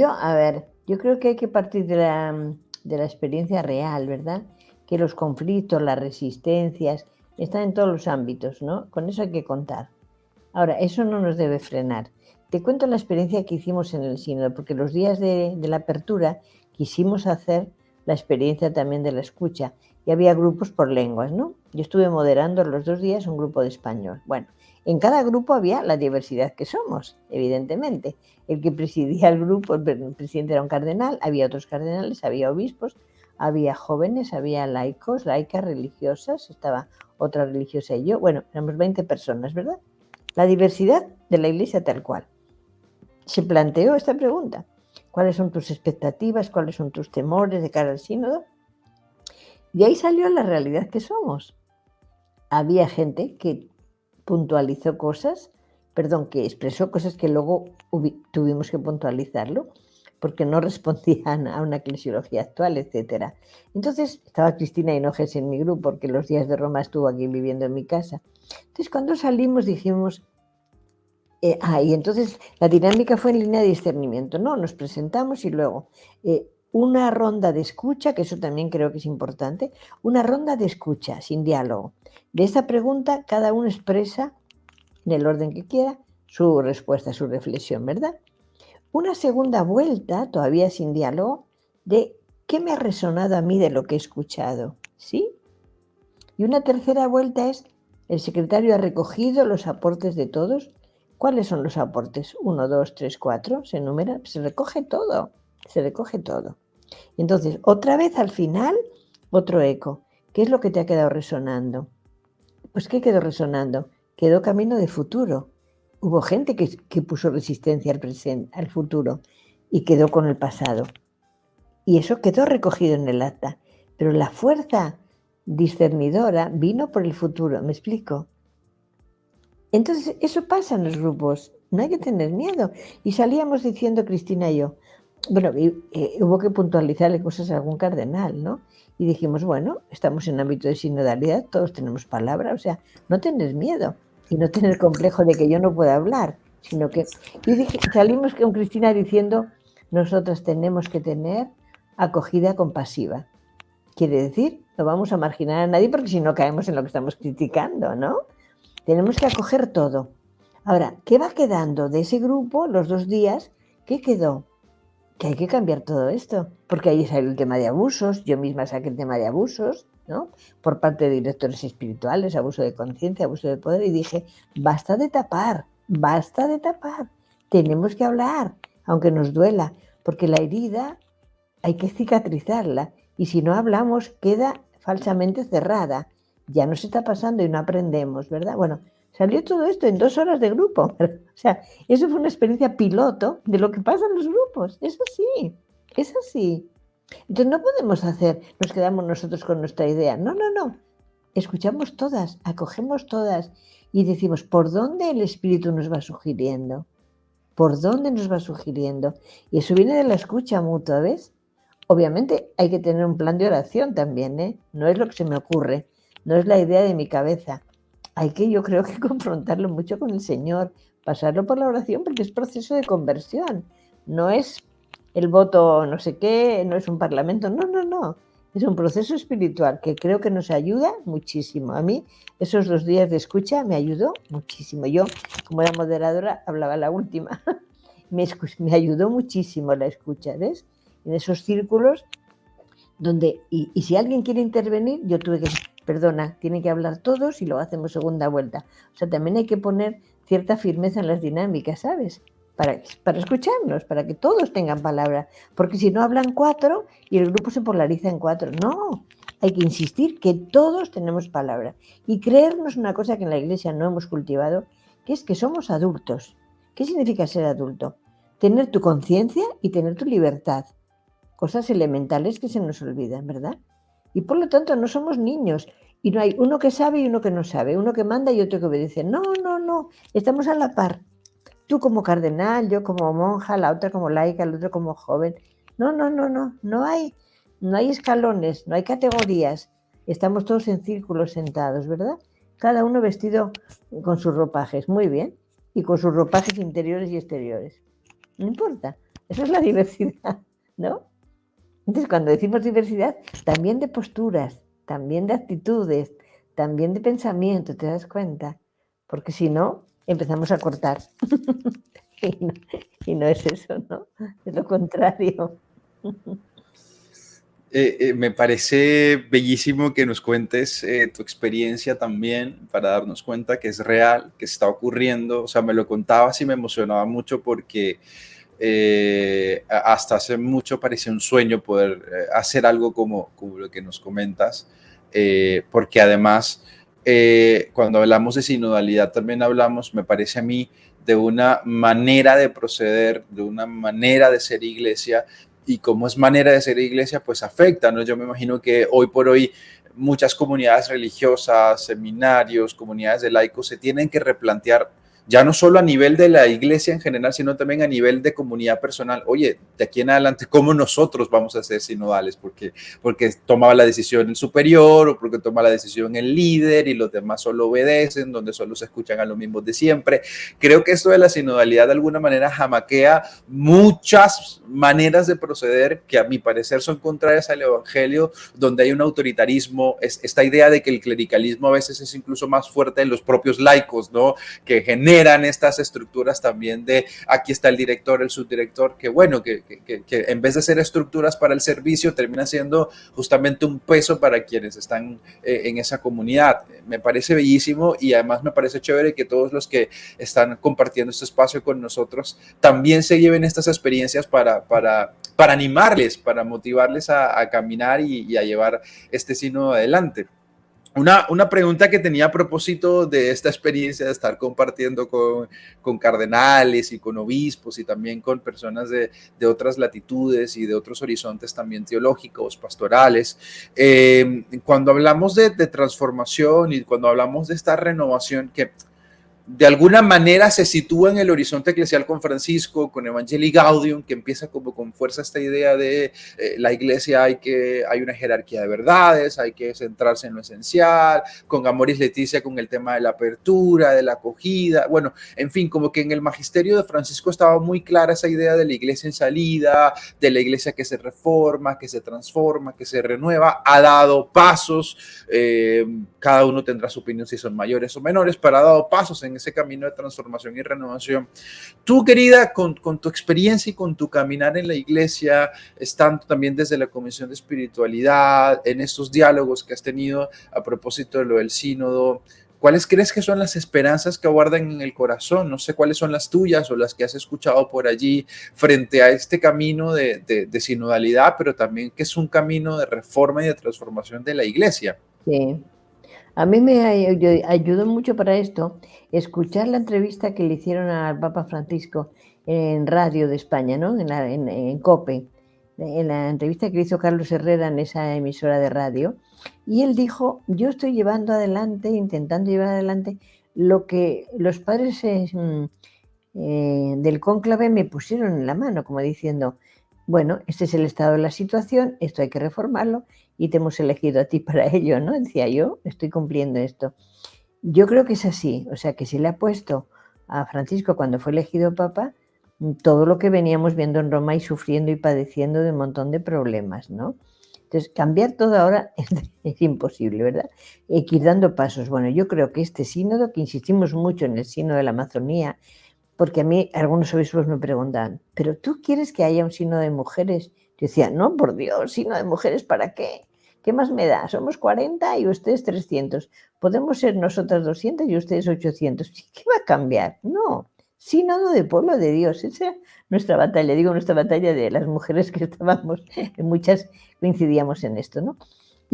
A ver, yo creo que hay que partir de la experiencia real, ¿verdad? Que los conflictos, las resistencias, están en todos los ámbitos, ¿no? Con eso hay que contar. Ahora, eso no nos debe frenar. Te cuento la experiencia que hicimos en el sínodo, porque los días de la apertura quisimos hacer la experiencia también de la escucha y había grupos por lenguas, ¿no? Yo estuve moderando los 2 días un grupo de español. Bueno, en cada grupo había la diversidad que somos, evidentemente. El que presidía el grupo, el presidente era un cardenal, había otros cardenales, había obispos, había jóvenes, había laicos, laicas, religiosas, estaba otra religiosa y yo. Bueno, éramos 20 personas, ¿verdad? La diversidad de la Iglesia tal cual. Se planteó esta pregunta. ¿Cuáles son tus expectativas? ¿Cuáles son tus temores de cara al sínodo? Y ahí salió la realidad que somos. Había gente que puntualizó cosas, que expresó cosas que luego tuvimos que puntualizarlo porque no respondían a una eclesiología actual, etc. Entonces estaba Cristina Hinojes en mi grupo porque los días de Roma estuvo aquí viviendo en mi casa. Entonces cuando salimos dijimos, y entonces la dinámica fue en línea de discernimiento, ¿no? Nos presentamos y luego una ronda de escucha, que eso también creo que es importante, una ronda de escucha sin diálogo. De esta pregunta cada uno expresa, en el orden que quiera, su respuesta, su reflexión, ¿verdad? Una segunda vuelta, todavía sin diálogo, de qué me ha resonado a mí de lo que he escuchado, ¿sí? Y una tercera vuelta es, el secretario ha recogido los aportes de todos. ¿Cuáles son los aportes? 1, 2, 3, 4, se enumera, se recoge todo, se recoge todo. Entonces, otra vez al final, otro eco. ¿Qué es lo que te ha quedado resonando? Pues ¿qué quedó resonando? Quedó camino de futuro. Hubo gente que puso resistencia al presente, al futuro, y quedó con el pasado. Y eso quedó recogido en el acta. Pero la fuerza discernidora vino por el futuro, ¿me explico? Entonces, eso pasa en los grupos, no hay que tener miedo. Y salíamos diciendo, Cristina y yo, bueno, hubo que puntualizarle cosas a algún cardenal, ¿no? Y dijimos, bueno, estamos en ámbito de sinodalidad, todos tenemos palabra, o sea, no tener miedo y no tener complejo de que yo no pueda hablar, sino que... Y salimos con Cristina diciendo, nosotras tenemos que tener acogida compasiva. Quiere decir, no vamos a marginar a nadie porque si no caemos en lo que estamos criticando, ¿no? Tenemos que acoger todo. Ahora, ¿qué va quedando de ese grupo los 2 días? ¿Qué quedó? Que hay que cambiar todo esto, porque ahí salió el tema de abusos, yo misma saqué el tema de abusos, ¿no? Por parte de directores espirituales, abuso de conciencia, abuso de poder, y dije, basta de tapar, tenemos que hablar, aunque nos duela, porque la herida hay que cicatrizarla, y si no hablamos queda falsamente cerrada. Ya nos está pasando y no aprendemos, ¿verdad? Bueno, salió todo esto en 2 horas de grupo. O sea, eso fue una experiencia piloto de lo que pasa en los grupos. Eso sí, es así. Entonces no podemos nos quedamos nosotros con nuestra idea. No, no, no. Escuchamos todas, acogemos todas y decimos, ¿por dónde el espíritu nos va sugiriendo? ¿Por dónde nos va sugiriendo? Y eso viene de la escucha mutua, ¿ves? Obviamente hay que tener un plan de oración también, ¿eh? No es lo que se me ocurre, no es la idea de mi cabeza. Hay que, yo creo que confrontarlo mucho con el Señor, pasarlo por la oración, porque es proceso de conversión. No es el voto no sé qué, no es un parlamento, no, no, no. Es un proceso espiritual que creo que nos ayuda muchísimo. A mí esos 2 días de escucha me ayudó muchísimo. Yo, como era moderadora, hablaba la última. Me ayudó muchísimo la escucha, ¿ves? En esos círculos donde, y si alguien quiere intervenir, yo tuve que, perdona, tienen que hablar todos y luego hacemos segunda vuelta. O sea, también hay que poner cierta firmeza en las dinámicas, ¿sabes? Para escucharnos, para que todos tengan palabra. Porque si no hablan 4 y el grupo se polariza en 4. No, hay que insistir que todos tenemos palabra y creernos una cosa que en la Iglesia no hemos cultivado, que es que somos adultos. ¿Qué significa ser adulto? Tener tu conciencia y tener tu libertad. Cosas elementales que se nos olvidan, ¿verdad? Y por lo tanto no somos niños. Y no hay uno que sabe y uno que no sabe, uno que manda y otro que obedece. No, no, no, estamos a la par. Tú como cardenal, yo como monja, la otra como laica, el otro como joven. No, no, no, no, no hay escalones, no hay categorías. Estamos todos en círculos sentados, ¿verdad? Cada uno vestido con sus ropajes, muy bien, y con sus ropajes interiores y exteriores. No importa, eso es la diversidad, ¿no? Entonces, cuando decimos diversidad, también de posturas, también de actitudes, también de pensamiento, ¿te das cuenta? Porque si no, empezamos a cortar. y, no, y no es eso, ¿no? Es lo contrario. Me parece bellísimo que nos cuentes tu experiencia también para darnos cuenta que es real, que está ocurriendo. O sea, me lo contabas y me emocionaba mucho porque hasta hace mucho parecía un sueño poder hacer algo como lo que nos comentas, porque además cuando hablamos de sinodalidad también hablamos, me parece a mí, de una manera de proceder, de una manera de ser iglesia, y como es manera de ser iglesia, pues afecta, ¿no? Yo me imagino que hoy por hoy muchas comunidades religiosas, seminarios, comunidades de laicos se tienen que replantear ya no solo a nivel de la iglesia en general, sino también a nivel de comunidad personal. Oye, de aquí en adelante, ¿cómo nosotros vamos a ser sinodales? Porque tomaba la decisión el superior o porque toma la decisión el líder y los demás solo obedecen, donde solo se escuchan a los mismos de siempre. Creo que esto de la sinodalidad de alguna manera jamaquea muchas maneras de proceder que a mi parecer son contrarias al evangelio, donde hay un autoritarismo, esta idea de que el clericalismo a veces es incluso más fuerte en los propios laicos, ¿no? Que generan estas estructuras también de aquí está el director, el subdirector, que bueno, que en vez de ser estructuras para el servicio, termina siendo justamente un peso para quienes están en esa comunidad. Me parece bellísimo y además me parece chévere que todos los que están compartiendo este espacio con nosotros también se lleven estas experiencias para animarles, para motivarles a caminar y a llevar este sínodo adelante. Una pregunta que tenía a propósito de esta experiencia de estar compartiendo con cardenales y con obispos y también con personas de otras latitudes y de otros horizontes también teológicos, pastorales. Cuando hablamos de transformación y cuando hablamos de esta renovación que de alguna manera se sitúa en el horizonte eclesial con Francisco, con Evangelii Gaudium, que empieza como con fuerza esta idea de la iglesia hay una jerarquía de verdades, hay que centrarse en lo esencial, con Amoris Laetitia, con el tema de la apertura, de la acogida, bueno, en fin, como que en el magisterio de Francisco estaba muy clara esa idea de la iglesia en salida, de la iglesia que se reforma, que se transforma, que se renueva, ha dado pasos, cada uno tendrá su opinión si son mayores o menores, pero ha dado pasos en ese camino de transformación y renovación. Tú, querida, con tu experiencia y con tu caminar en la iglesia, estando también desde la Comisión de Espiritualidad, en estos diálogos que has tenido a propósito de lo del sínodo, ¿cuáles crees que son las esperanzas que aguardan en el corazón? No sé cuáles son las tuyas o las que has escuchado por allí frente a este camino de sinodalidad, pero también que es un camino de reforma y de transformación de la iglesia. Sí. A mí me ayudó mucho para esto escuchar la entrevista que le hicieron al Papa Francisco en Radio de España, ¿no? En COPE, en la entrevista que hizo Carlos Herrera en esa emisora de radio. Y él dijo, yo estoy llevando adelante, intentando llevar adelante lo que los padres del cónclave me pusieron en la mano, como diciendo, bueno, este es el estado de la situación, esto hay que reformarlo y te hemos elegido a ti para ello, ¿no? Decía yo, estoy cumpliendo esto. Yo creo que es así, o sea, que se le ha puesto a Francisco cuando fue elegido papa todo lo que veníamos viendo en Roma y sufriendo y padeciendo de un montón de problemas, ¿no? Entonces, cambiar todo ahora es imposible, ¿verdad? Hay que ir dando pasos. Bueno, yo creo que este sínodo, que insistimos mucho en el sínodo de la Amazonía, porque a mí algunos obispos me preguntan, ¿pero tú quieres que haya un sínodo de mujeres? Yo decía, no, por Dios, sínodo de mujeres, ¿para qué? ¿Qué más me da? Somos 40 y ustedes 300. Podemos ser nosotras 200 y ustedes 800. ¿Qué va a cambiar? No, sínodo de pueblo de Dios. Esa es nuestra batalla, digo nuestra batalla de las mujeres que estábamos, muchas coincidíamos en esto, ¿no?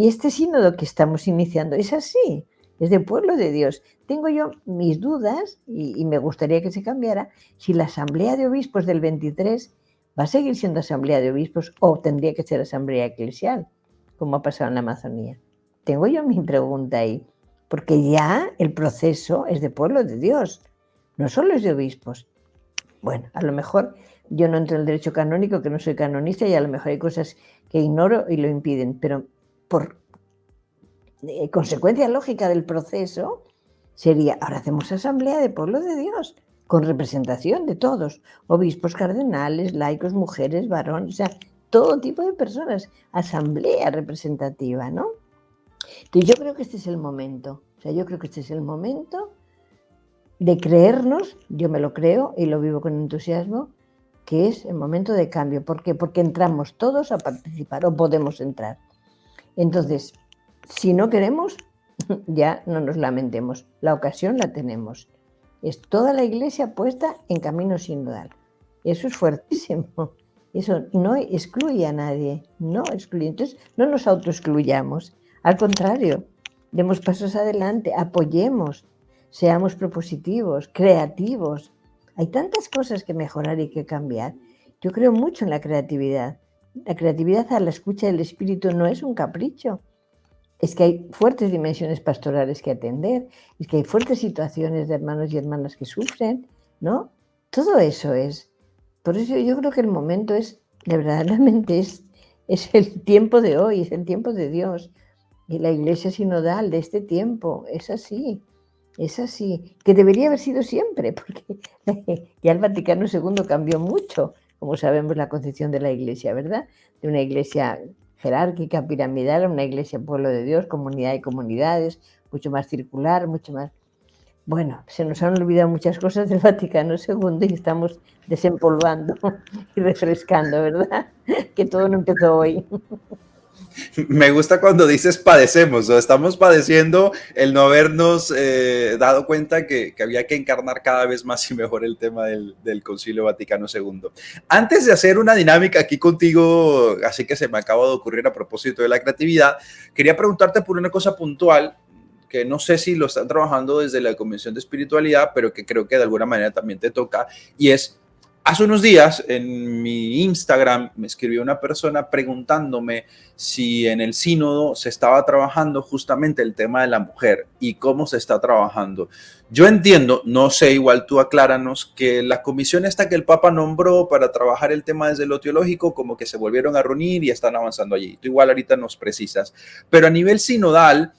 Y este sínodo que estamos iniciando es así, es de pueblo de Dios. Tengo yo mis dudas, y me gustaría que se cambiara, si la asamblea de obispos del 23 va a seguir siendo asamblea de obispos o tendría que ser asamblea eclesial, como ha pasado en la Amazonía. Tengo yo mi pregunta ahí, porque ya el proceso es de pueblo de Dios, no solo es de obispos. Bueno, a lo mejor yo no entro en el derecho canónico, que no soy canonista, y a lo mejor hay cosas que ignoro y lo impiden, pero por consecuencia lógica del proceso sería, ahora hacemos asamblea de pueblo de Dios, con representación de todos, obispos, cardenales, laicos, mujeres, varones, o sea, todo tipo de personas, asamblea representativa, ¿no? Entonces yo creo que este es el momento, de creernos, yo me lo creo y lo vivo con entusiasmo, que es el momento de cambio. ¿Por qué? Porque entramos todos a participar, o podemos entrar. Entonces, si no queremos, ya no nos lamentemos, la ocasión la tenemos. Es toda la Iglesia puesta en camino sinodal. Eso es fuertísimo. Eso no excluye a nadie, no excluye. Entonces, no nos autoexcluyamos. Al contrario, demos pasos adelante, apoyemos, seamos propositivos, creativos. Hay tantas cosas que mejorar y que cambiar. Yo creo mucho en la creatividad. La creatividad a la escucha del Espíritu no es un capricho. Es que hay fuertes dimensiones pastorales que atender, es que hay fuertes situaciones de hermanos y hermanas que sufren, ¿no? Todo eso es. Por eso yo creo que el momento es, de verdaderamente, es el tiempo de hoy, es el tiempo de Dios. Y la Iglesia sinodal de este tiempo es así, que debería haber sido siempre, porque ya el Vaticano II cambió mucho, como sabemos, la concepción de la Iglesia, ¿verdad? De una Iglesia jerárquica, piramidal, una Iglesia pueblo de Dios, comunidad de comunidades, mucho más circular, mucho más... Bueno, se nos han olvidado muchas cosas del Vaticano II y estamos desempolvando y refrescando, ¿verdad? Que todo no empezó hoy. Me gusta cuando dices padecemos, o estamos padeciendo el no habernos dado cuenta que había que encarnar cada vez más y mejor el tema del Concilio Vaticano II. Antes de hacer una dinámica aquí contigo, así que se me acaba de ocurrir a propósito de la creatividad, quería preguntarte por una cosa puntual que no sé si lo están trabajando desde la Convención de Espiritualidad, pero que creo que de alguna manera también te toca, y es, hace unos días en mi Instagram me escribió una persona preguntándome si en el sínodo se estaba trabajando justamente el tema de la mujer y cómo se está trabajando. Yo entiendo, no sé, igual tú acláranos, que la comisión esta que el Papa nombró para trabajar el tema desde lo teológico, como que se volvieron a reunir y están avanzando allí. Tú igual ahorita nos precisas. Pero a nivel sinodal,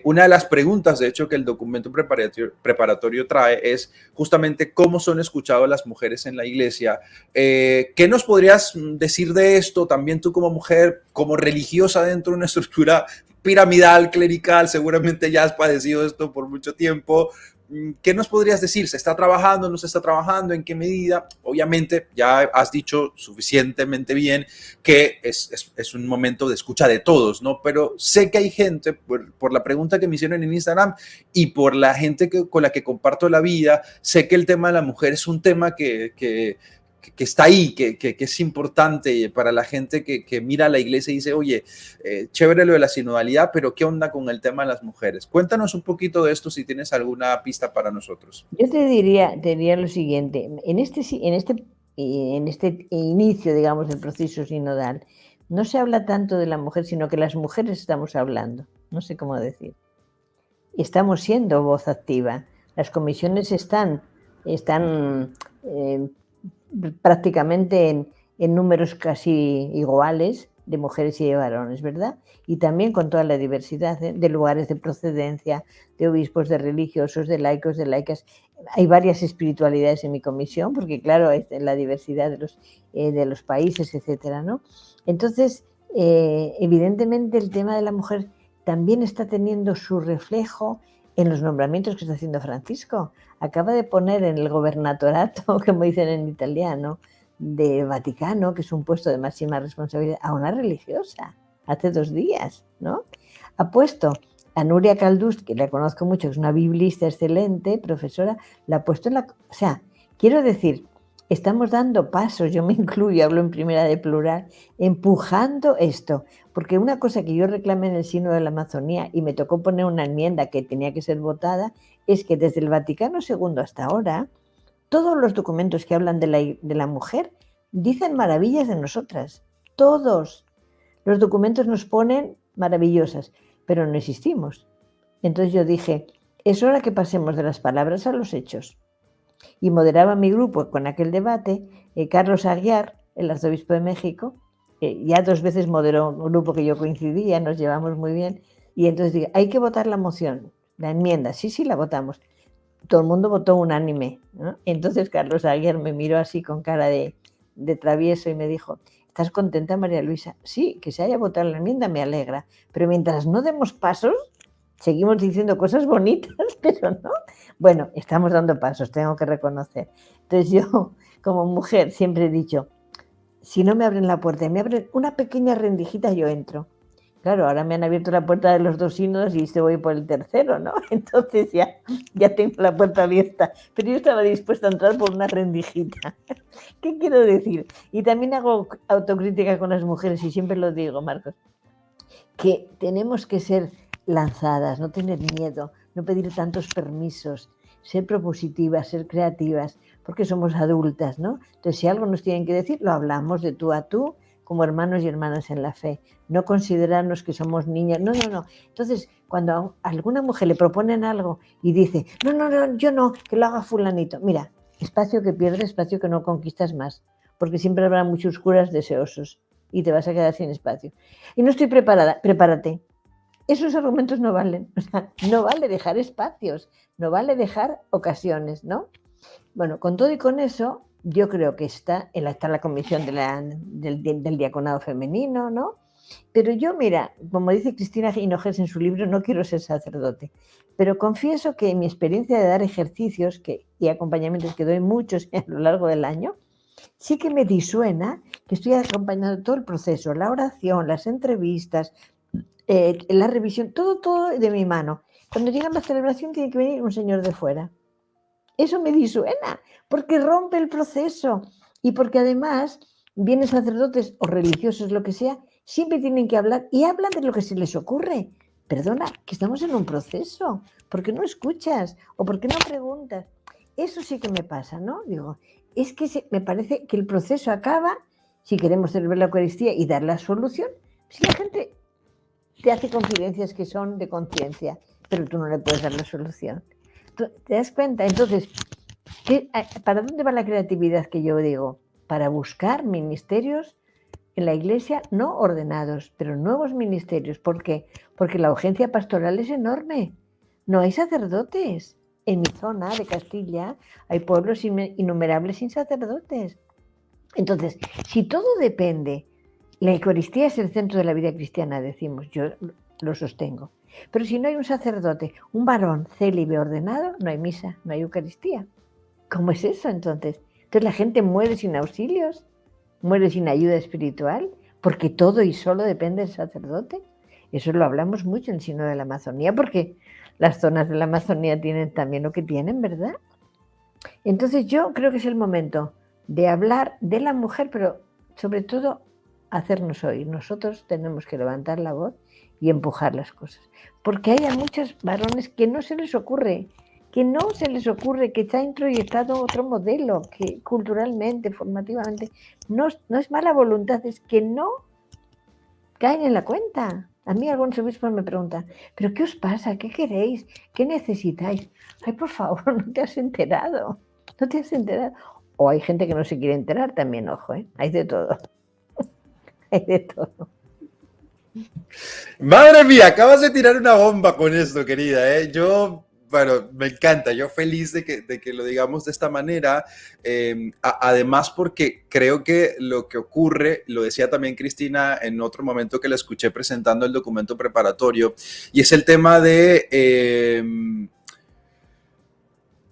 una de las preguntas, de hecho, que el documento preparatorio trae es justamente cómo son escuchadas las mujeres en la iglesia. ¿Qué nos podrías decir de esto? También tú como mujer, como religiosa dentro de una estructura piramidal, clerical, seguramente ya has padecido esto por mucho tiempo. ¿Qué nos podrías decir? ¿Se está trabajando? ¿No se está trabajando? ¿En qué medida? Obviamente, ya has dicho suficientemente bien que es un momento de escucha de todos, ¿no? Pero sé que hay gente, por la pregunta que me hicieron en Instagram y por la gente con la que comparto la vida, sé que el tema de la mujer es un tema que está ahí, que es importante para la gente que mira a la iglesia y dice, oye, chévere lo de la sinodalidad, pero ¿qué onda con el tema de las mujeres? Cuéntanos un poquito de esto si tienes alguna pista para nosotros. Yo te diría lo siguiente, en este inicio, digamos, del proceso sinodal, no se habla tanto de la mujer, sino que las mujeres estamos hablando, no sé cómo decir. Estamos siendo voz activa. Las comisiones están prácticamente en números casi iguales de mujeres y de varones, ¿verdad? Y también con toda la diversidad de lugares de procedencia, de obispos, de religiosos, de laicos, de laicas. Hay varias espiritualidades en mi comisión, porque claro, es la diversidad de los países, etcétera, ¿no? Entonces, evidentemente el tema de la mujer también está teniendo su reflejo en los nombramientos que está haciendo Francisco. Acaba de poner en el gobernatorato, como dicen en italiano, de Vaticano, que es un puesto de máxima responsabilidad, a una religiosa, hace 2 días, ¿no? Ha puesto a Nuria Caldús, que la conozco mucho, que es una biblista excelente, profesora, la ha puesto en la... O sea, quiero decir, estamos dando pasos, yo me incluyo, hablo en primera de plural, empujando esto, porque una cosa que yo reclamé en el Sínodo de la Amazonía y me tocó poner una enmienda que tenía que ser votada, es que desde el Vaticano II hasta ahora, todos los documentos que hablan de la mujer dicen maravillas de nosotras, todos. Los documentos nos ponen maravillosas, pero no existimos. Entonces yo dije, es hora que pasemos de las palabras a los hechos. Y moderaba mi grupo con aquel debate Carlos Aguiar, el arzobispo de México, ya 2 veces moderó un grupo que yo coincidía, nos llevamos muy bien, y entonces dije, hay que votar la moción, la enmienda, sí, la votamos. Todo el mundo votó unánime, ¿no? Entonces Carlos Aguiar me miró así con cara de travieso y me dijo, ¿estás contenta, María Luisa? Sí, que se haya votado la enmienda me alegra, pero mientras no demos pasos, seguimos diciendo cosas bonitas, pero no. Bueno, estamos dando pasos, tengo que reconocer. Entonces yo, como mujer, siempre he dicho, si no me abren la puerta y me abren una pequeña rendijita, yo entro. Claro, ahora me han abierto la puerta de los 2 sínodos y voy por el tercero, ¿no? Entonces ya tengo la puerta abierta, pero yo estaba dispuesta a entrar por una rendijita. ¿Qué quiero decir? Y también hago autocrítica con las mujeres y siempre lo digo, Marcos, que tenemos que ser lanzadas, no tener miedo, no pedir tantos permisos, ser propositivas, ser creativas, porque somos adultas, ¿no? Entonces, si algo nos tienen que decir, lo hablamos de tú a tú, como hermanos y hermanas en la fe, no considerarnos que somos niñas, no. Entonces, cuando a alguna mujer le proponen algo y dice, no, yo no, que lo haga fulanito, mira, espacio que pierdes, espacio que no conquistas más, porque siempre habrá muchos curas deseosos y te vas a quedar sin espacio. Y no estoy preparada, prepárate. Esos argumentos no valen, o sea, no vale dejar espacios, no vale dejar ocasiones, ¿no? Bueno, con todo y con eso, yo creo que está la comisión del diaconado femenino, ¿no? Pero yo, mira, como dice Cristina Hinojers en su libro, no quiero ser sacerdote, pero confieso que en mi experiencia de dar ejercicios y acompañamientos, que doy muchos a lo largo del año, sí que me disuena que estoy acompañando todo el proceso, la oración, las entrevistas, la revisión, todo de mi mano. Cuando llega la celebración tiene que venir un señor de fuera. Eso me disuena, porque rompe el proceso y porque además vienen sacerdotes o religiosos, lo que sea, siempre tienen que hablar y hablan de lo que se les ocurre. Perdona, que estamos en un proceso, ¿por qué no escuchas? ¿O por qué no preguntas? Eso sí que me pasa, ¿no? Digo, es que me parece que el proceso acaba si queremos celebrar la Eucaristía y dar la solución. Si la gente te hace confidencias que son de conciencia, pero tú no le puedes dar la solución. ¿Te das cuenta? Entonces, ¿para dónde va la creatividad que yo digo? Para buscar ministerios en la Iglesia no ordenados, pero nuevos ministerios. ¿Por qué? Porque la urgencia pastoral es enorme. No hay sacerdotes. En mi zona de Castilla hay pueblos innumerables sin sacerdotes. Entonces, si todo depende, la Eucaristía es el centro de la vida cristiana, decimos, yo lo sostengo. Pero si no hay un sacerdote, un varón célibe ordenado, no hay misa, no hay Eucaristía. ¿Cómo es eso entonces? Entonces la gente muere sin auxilios, muere sin ayuda espiritual, porque todo y solo depende del sacerdote. Eso lo hablamos mucho en el Sínodo de la Amazonía, porque las zonas de la Amazonía tienen también lo que tienen, ¿verdad? Entonces yo creo que es el momento de hablar de la mujer, pero sobre todo hacernos oír. Nosotros tenemos que levantar la voz y empujar las cosas. Porque hay a muchos varones que no se les ocurre, que está introyectado otro modelo, que culturalmente, formativamente, no es mala voluntad, es que no caen en la cuenta. A mí algunos obispos me preguntan, ¿pero qué os pasa? ¿Qué queréis? ¿Qué necesitáis? Ay, por favor, no te has enterado. No te has enterado. O hay gente que no se quiere enterar también, ojo, ¿eh? Hay de todo. Hay de todo. Madre mía, acabas de tirar una bomba con esto, querida, ¿eh? Bueno, me encanta, yo feliz de que lo digamos de esta manera, además porque creo que lo que ocurre, lo decía también Cristina en otro momento que la escuché presentando el documento preparatorio, y es el tema de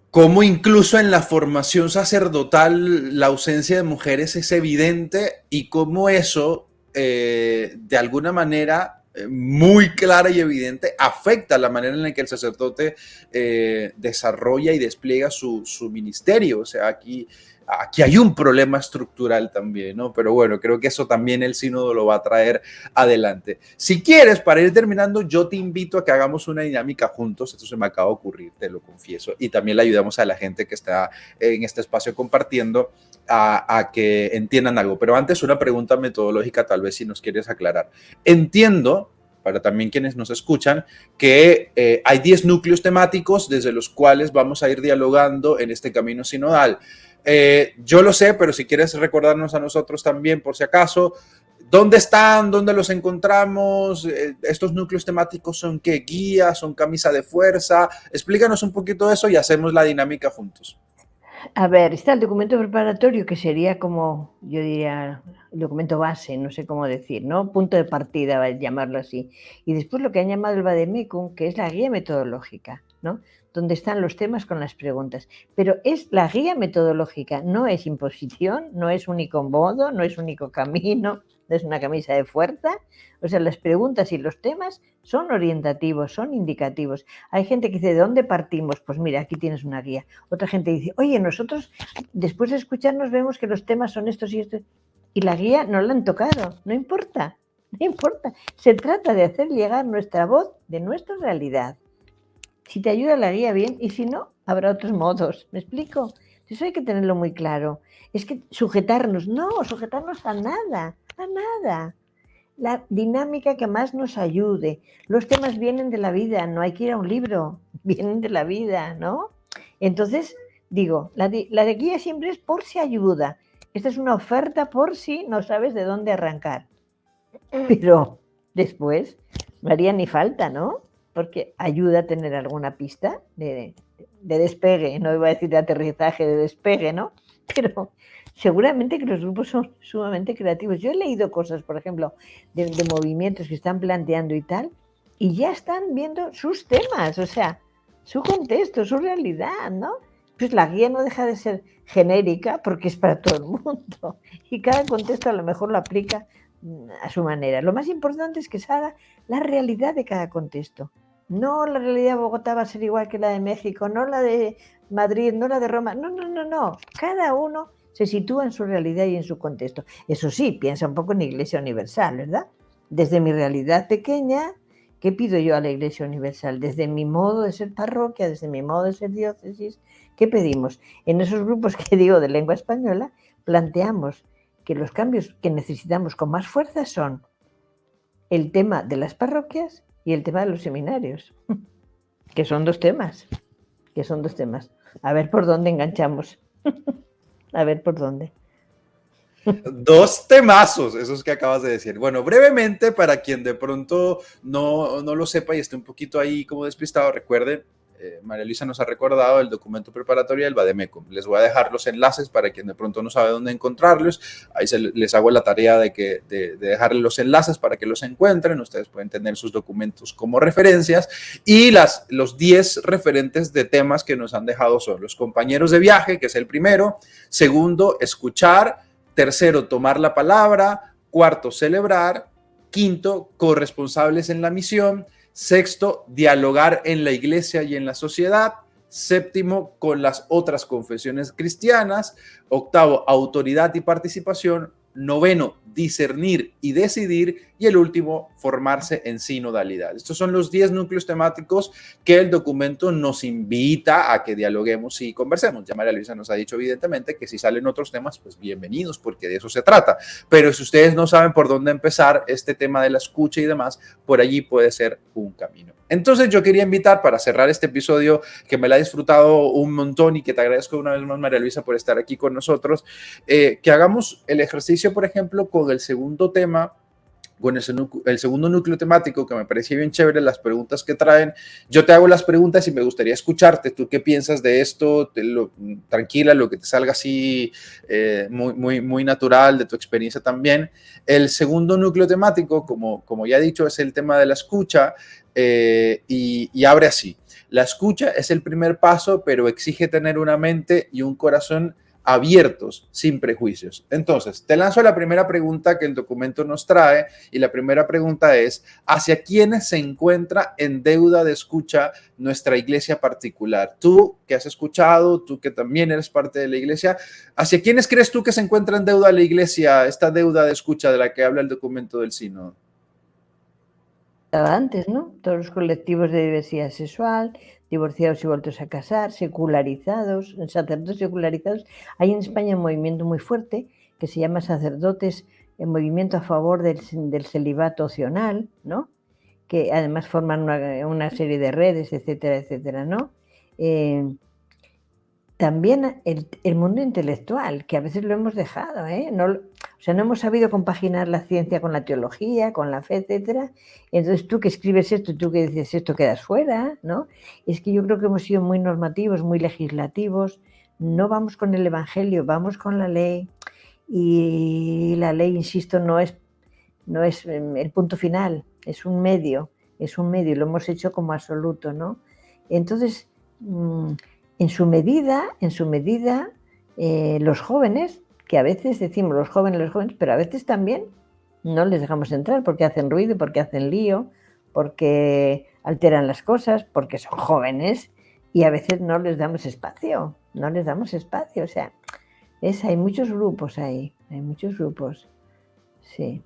cómo incluso en la formación sacerdotal la ausencia de mujeres es evidente y cómo eso de alguna manera muy clara y evidente, afecta la manera en la que el sacerdote desarrolla y despliega su ministerio. O sea, aquí hay un problema estructural también, ¿no? Pero bueno, creo que eso también el sínodo lo va a traer adelante. Si quieres, para ir terminando, yo te invito a que hagamos una dinámica juntos. Esto se me acaba de ocurrir, te lo confieso. Y también le ayudamos a la gente que está en este espacio compartiendo a que entiendan algo. Pero antes, una pregunta metodológica, tal vez si nos quieres aclarar. Entiendo, para también quienes nos escuchan, que hay 10 núcleos temáticos desde los cuales vamos a ir dialogando en este camino sinodal. Yo lo sé, pero si quieres recordarnos a nosotros también, por si acaso, ¿dónde están? ¿Dónde los encontramos? ¿Estos núcleos temáticos son qué? ¿Guías? ¿Son camisa de fuerza? Explícanos un poquito eso y hacemos la dinámica juntos. A ver, está el documento preparatorio, que sería como, yo diría, el documento base, no sé cómo decir, ¿no? Punto de partida, va a llamarlo así. Y después lo que han llamado el Vademecum, que es la guía metodológica, ¿no? Donde están los temas con las preguntas. Pero es la guía metodológica, no es imposición, no es único modo, no es único camino, no es una camisa de fuerza. O sea, las preguntas y los temas son orientativos, son indicativos. Hay gente que dice, ¿de dónde partimos? Pues mira, aquí tienes una guía. Otra gente dice, oye, nosotros después de escucharnos vemos que los temas son estos y estos. Y la guía no la han tocado, no importa, no importa. Se trata de hacer llegar nuestra voz de nuestra realidad. Si te ayuda la guía, bien, y si no, habrá otros modos. ¿Me explico? Eso hay que tenerlo muy claro. Es que sujetarnos a nada, a nada. La dinámica que más nos ayude. Los temas vienen de la vida, no hay que ir a un libro, vienen de la vida, ¿no? Entonces, digo, la de guía siempre es por si ayuda. Esta es una oferta por si no sabes de dónde arrancar. Pero después no haría ni falta, ¿no? Porque ayuda a tener alguna pista de despegue, no iba a decir de aterrizaje, de despegue, ¿no? Pero seguramente que los grupos son sumamente creativos. Yo he leído cosas, por ejemplo, de movimientos que están planteando y tal, y ya están viendo sus temas, o sea, su contexto, su realidad, ¿no? Pues la guía no deja de ser genérica porque es para todo el mundo y cada contexto a lo mejor lo aplica a su manera. Lo más importante es que se haga la realidad de cada contexto. No la realidad de Bogotá va a ser igual que la de México, no la de Madrid, no la de Roma. No. Cada uno se sitúa en su realidad y en su contexto. Eso sí, piensa un poco en Iglesia Universal, ¿verdad? Desde mi realidad pequeña, ¿qué pido yo a la Iglesia Universal? Desde mi modo de ser parroquia, desde mi modo de ser diócesis, ¿qué pedimos? En esos grupos que digo de lengua española, planteamos que los cambios que necesitamos con más fuerza son el tema de las parroquias y el tema de los seminarios, que son dos temas. A ver por dónde enganchamos. A ver por dónde. Dos temazos, esos que acabas de decir. Bueno, brevemente, para quien de pronto no lo sepa y esté un poquito ahí como despistado, recuerden, María Luisa nos ha recordado el documento preparatorio del Vademecum. Les voy a dejar los enlaces para quien de pronto no sabe dónde encontrarlos. Ahí les hago la tarea de dejarles los enlaces para que los encuentren. Ustedes pueden tener sus documentos como referencias. Y los 10 referentes de temas que nos han dejado son los compañeros de viaje, que es el primero. Segundo, escuchar. Tercero, tomar la palabra. Cuarto, celebrar. Quinto, corresponsables en la misión. Sexto, dialogar en la iglesia y en la sociedad. Séptimo, con las otras confesiones cristianas. Octavo, autoridad y participación. Noveno, discernir y decidir. Y el último, formarse en sinodalidad. Estos son los 10 núcleos temáticos que el documento nos invita a que dialoguemos y conversemos. Ya María Luisa nos ha dicho evidentemente que si salen otros temas, pues bienvenidos, porque de eso se trata. Pero si ustedes no saben por dónde empezar, este tema de la escucha y demás, por allí puede ser un camino. Entonces yo quería invitar, para cerrar este episodio, que me la he disfrutado un montón y que te agradezco una vez más, María Luisa, por estar aquí con nosotros, que hagamos el ejercicio, por ejemplo, con el segundo tema, con el segundo núcleo temático, que me parecía bien chévere, las preguntas que traen. Yo te hago las preguntas y me gustaría escucharte. ¿Tú qué piensas de esto? Tranquila, lo que te salga así muy natural, de tu experiencia también. El segundo núcleo temático, como ya he dicho, es el tema de la escucha y abre así. La escucha es el primer paso, pero exige tener una mente y un corazón abiertos, sin prejuicios. Entonces, te lanzo la primera pregunta que el documento nos trae y la primera pregunta es, ¿hacia quiénes se encuentra en deuda de escucha nuestra iglesia particular? Tú que has escuchado, tú que también eres parte de la iglesia, ¿hacia quiénes crees tú que se encuentra en deuda la iglesia, esta deuda de escucha de la que habla el documento del sínodo? Antes, ¿no? Todos los colectivos de diversidad sexual, divorciados y vueltos a casar, secularizados, sacerdotes secularizados. Hay en España un movimiento muy fuerte que se llama Sacerdotes, el movimiento a favor del celibato opcional, ¿no? Que además forman una serie de redes, etcétera, etcétera, ¿no? También el mundo intelectual, que a veces lo hemos dejado, ¿eh? No hemos sabido compaginar la ciencia con la teología, con la fe, etcétera. Entonces tú que escribes esto, tú que dices esto, quedas fuera, ¿no? Es que yo creo que hemos sido muy normativos, muy legislativos. No vamos con el Evangelio, vamos con la ley. Y la ley, insisto, no es el punto final, es un medio, y lo hemos hecho como absoluto, ¿no? Entonces, en su medida, los jóvenes, que a veces decimos los jóvenes, pero a veces también no les dejamos entrar porque hacen ruido, porque hacen lío, porque alteran las cosas, porque son jóvenes y a veces no les damos espacio, o sea, hay muchos grupos ahí, sí.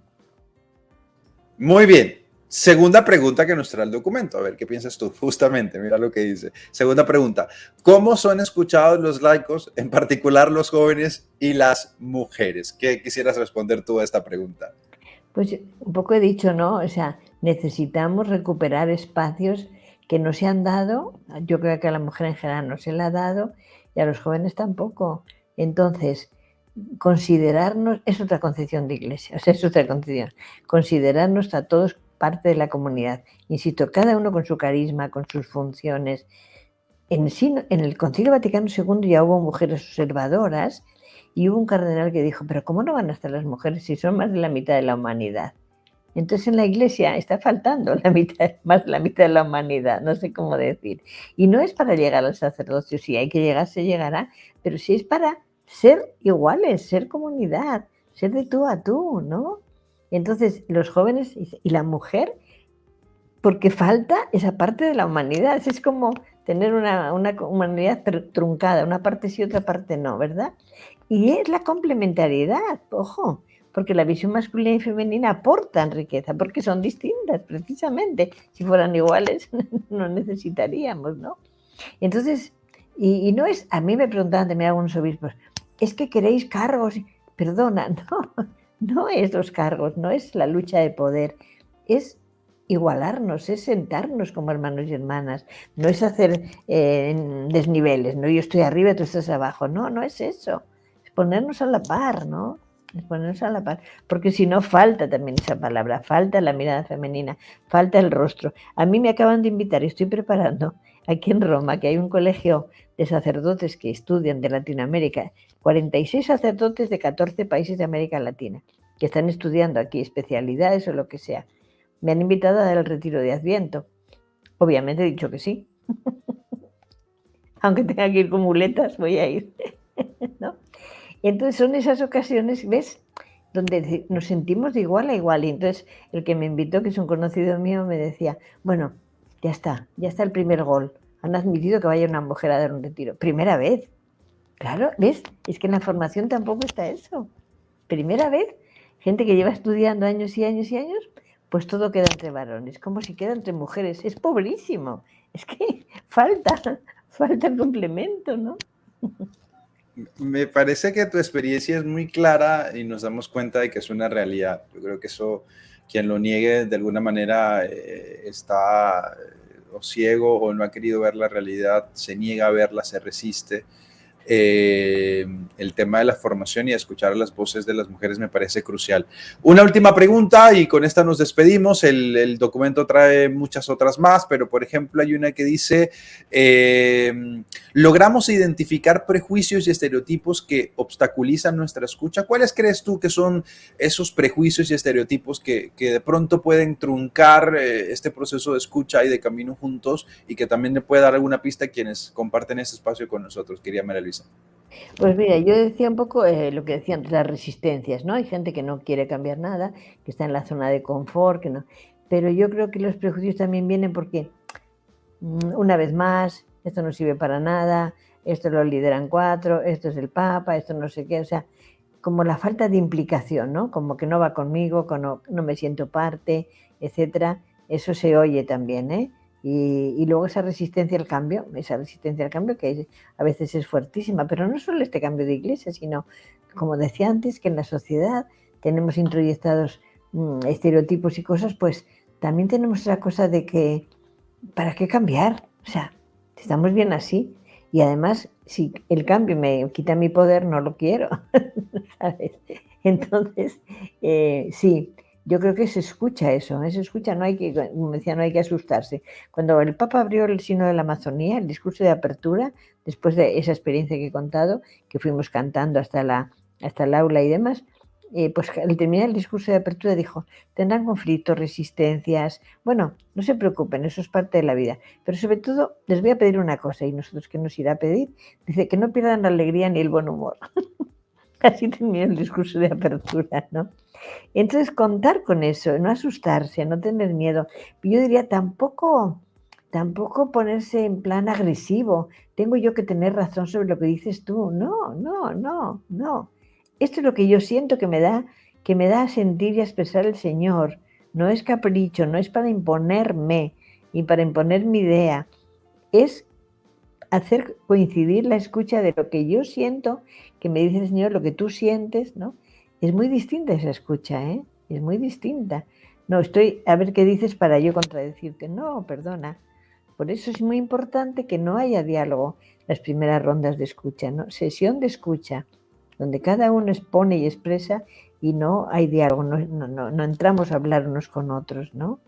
Muy bien. Segunda pregunta que nos trae el documento. A ver, ¿qué piensas tú? Justamente, mira lo que dice. Segunda pregunta. ¿Cómo son escuchados los laicos, en particular los jóvenes y las mujeres? ¿Qué quisieras responder tú a esta pregunta? Pues un poco he dicho, ¿no? O sea, necesitamos recuperar espacios que no se han dado. Yo creo que a la mujer en general no se le ha dado y a los jóvenes tampoco. Entonces, considerarnos, es otra concepción de iglesia, es otra concepción, considerarnos a todos parte de la comunidad. Insisto, cada uno con su carisma, con sus funciones. En el Concilio Vaticano II ya hubo mujeres observadoras y hubo un cardenal que dijo, pero ¿cómo no van a estar las mujeres si son más de la mitad de la humanidad? Entonces en la iglesia está faltando más de la mitad de la humanidad, no sé cómo decir. Y no es para llegar al sacerdocio, si hay que llegar, se llegará, pero sí es para ser iguales, ser comunidad, ser de tú a tú, ¿no? Entonces los jóvenes y la mujer, porque falta esa parte de la humanidad, es como tener una humanidad truncada, una parte sí, otra parte no, ¿verdad? Y es la complementariedad, ojo, porque la visión masculina y femenina aportan riqueza, porque son distintas, precisamente. Si fueran iguales, no necesitaríamos, ¿no? Entonces, y no es, a mí me preguntaban también algunos obispos, es que queréis cargos, perdona, no es los cargos, no es la lucha de poder, es igualarnos, es sentarnos como hermanos y hermanas, no es hacer desniveles, no, yo estoy arriba, tú estás abajo, no es eso, es ponernos a la par, ¿no? Es ponernos a la par, porque si no falta también esa palabra, falta la mirada femenina, falta el rostro. A mí me acaban de invitar, estoy preparando aquí en Roma, que hay un colegio de sacerdotes que estudian de Latinoamérica, 46 sacerdotes de 14 países de América Latina, que están estudiando aquí especialidades o lo que sea. Me han invitado a dar el retiro de Adviento. Obviamente he dicho que sí. Aunque tenga que ir con muletas, voy a ir, ¿no? Entonces son esas ocasiones, ¿ves?, donde nos sentimos de igual a igual. Y entonces el que me invitó, que es un conocido mío, me decía, bueno, ya está el primer gol. Han admitido que vaya una mujer a dar un retiro. Primera vez. Claro, ¿ves? Es que en la formación tampoco está eso. Primera vez, gente que lleva estudiando años y años y años, pues todo queda entre varones, como si queda entre mujeres. Es pobrísimo. Es que falta el complemento, ¿no? Me parece que tu experiencia es muy clara y nos damos cuenta de que es una realidad. Yo creo que eso, quien lo niegue de alguna manera está o ciego o no ha querido ver la realidad, se niega a verla, se resiste. El tema de la formación y escuchar las voces de las mujeres me parece crucial. Una última pregunta y con esta nos despedimos. El documento trae muchas otras más, pero por ejemplo hay una que dice, logramos identificar prejuicios y estereotipos que obstaculizan nuestra escucha. ¿Cuáles crees tú que son esos prejuicios y estereotipos que de pronto pueden truncar este proceso de escucha y de camino juntos y que también le puede dar alguna pista a quienes comparten este espacio con nosotros? Quería María Luisa. Pues mira, yo decía un poco lo que decía antes, las resistencias, ¿no? Hay gente que no quiere cambiar nada, que está en la zona de confort, que no. Pero yo creo que los prejuicios también vienen porque, una vez más, esto no sirve para nada, esto lo lideran 4, esto es el Papa, esto no sé qué, o sea, como la falta de implicación, ¿no? Como que no va conmigo, no me siento parte, etcétera. Eso se oye también, ¿eh? Y luego esa resistencia al cambio que a veces es fuertísima, pero no solo este cambio de iglesia, sino, como decía antes, que en la sociedad tenemos introyectados estereotipos y cosas, pues también tenemos esa cosa de que, ¿para qué cambiar? O sea, estamos bien así. Y además, si el cambio me quita mi poder, no lo quiero, ¿sabes? Entonces, sí, yo creo que se escucha eso, se escucha, no hay que, como decía, no hay que asustarse. Cuando el Papa abrió el Sínodo de la Amazonía, el discurso de apertura, después de esa experiencia que he contado, que fuimos cantando hasta el aula y demás, pues al terminar el discurso de apertura dijo, tendrán conflictos, resistencias, bueno, no se preocupen, eso es parte de la vida, pero sobre todo les voy a pedir una cosa, y nosotros, ¿qué nos irá a pedir? Dice que no pierdan la alegría ni el buen humor. Así terminó el discurso de apertura, ¿no? Entonces, contar con eso, no asustarse, no tener miedo. Yo diría, tampoco ponerse en plan agresivo. Tengo yo que tener razón sobre lo que dices tú. No, no, no, no. Esto es lo que yo siento que me da a sentir y a expresar el Señor. No es capricho, no es para imponerme y para imponer mi idea. Es hacer coincidir la escucha de lo que yo siento, que me dice el Señor, lo que tú sientes, ¿no? Es muy distinta esa escucha, ¿eh? Es muy distinta. No, estoy a ver qué dices para yo contradecirte. No, perdona. Por eso es muy importante que no haya diálogo las primeras rondas de escucha, ¿no? Sesión de escucha, donde cada uno expone y expresa y no hay diálogo, no entramos a hablar unos con otros, ¿no?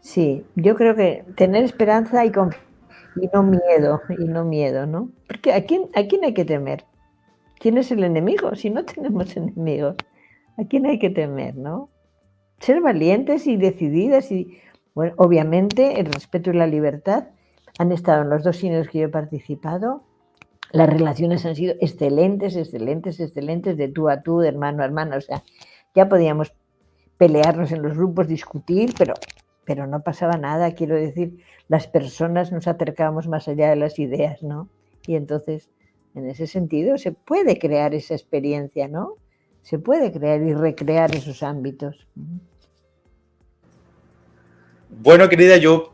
Sí, yo creo que tener esperanza y no miedo, ¿no? Porque a quién hay que temer? ¿Quién es el enemigo? Si no tenemos enemigos, ¿a quién hay que temer, no? Ser valientes y decididas y, bueno, obviamente el respeto y la libertad han estado en los 2 sínodos que yo he participado. Las relaciones han sido excelentes, excelentes, excelentes, de tú a tú, de hermano a hermano. O sea, ya podíamos pelearnos en los grupos, discutir, pero no pasaba nada. Quiero decir, las personas nos acercábamos más allá de las ideas, ¿no? Y entonces, en ese sentido, se puede crear esa experiencia, ¿no? Se puede crear y recrear esos ámbitos. Bueno, querida, yo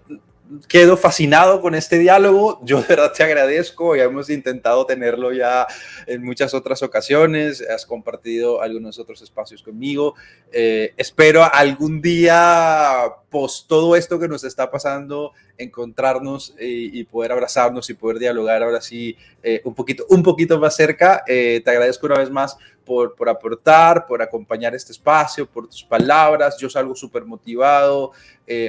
quedo fascinado con este diálogo. Yo de verdad te agradezco. Ya hemos intentado tenerlo ya en muchas otras ocasiones. Has compartido algunos otros espacios conmigo. Espero algún día, post todo esto que nos está pasando, encontrarnos y poder abrazarnos y poder dialogar ahora sí un poquito más cerca. Te agradezco una vez más por aportar, por acompañar este espacio, por tus palabras. Yo salgo súper motivado.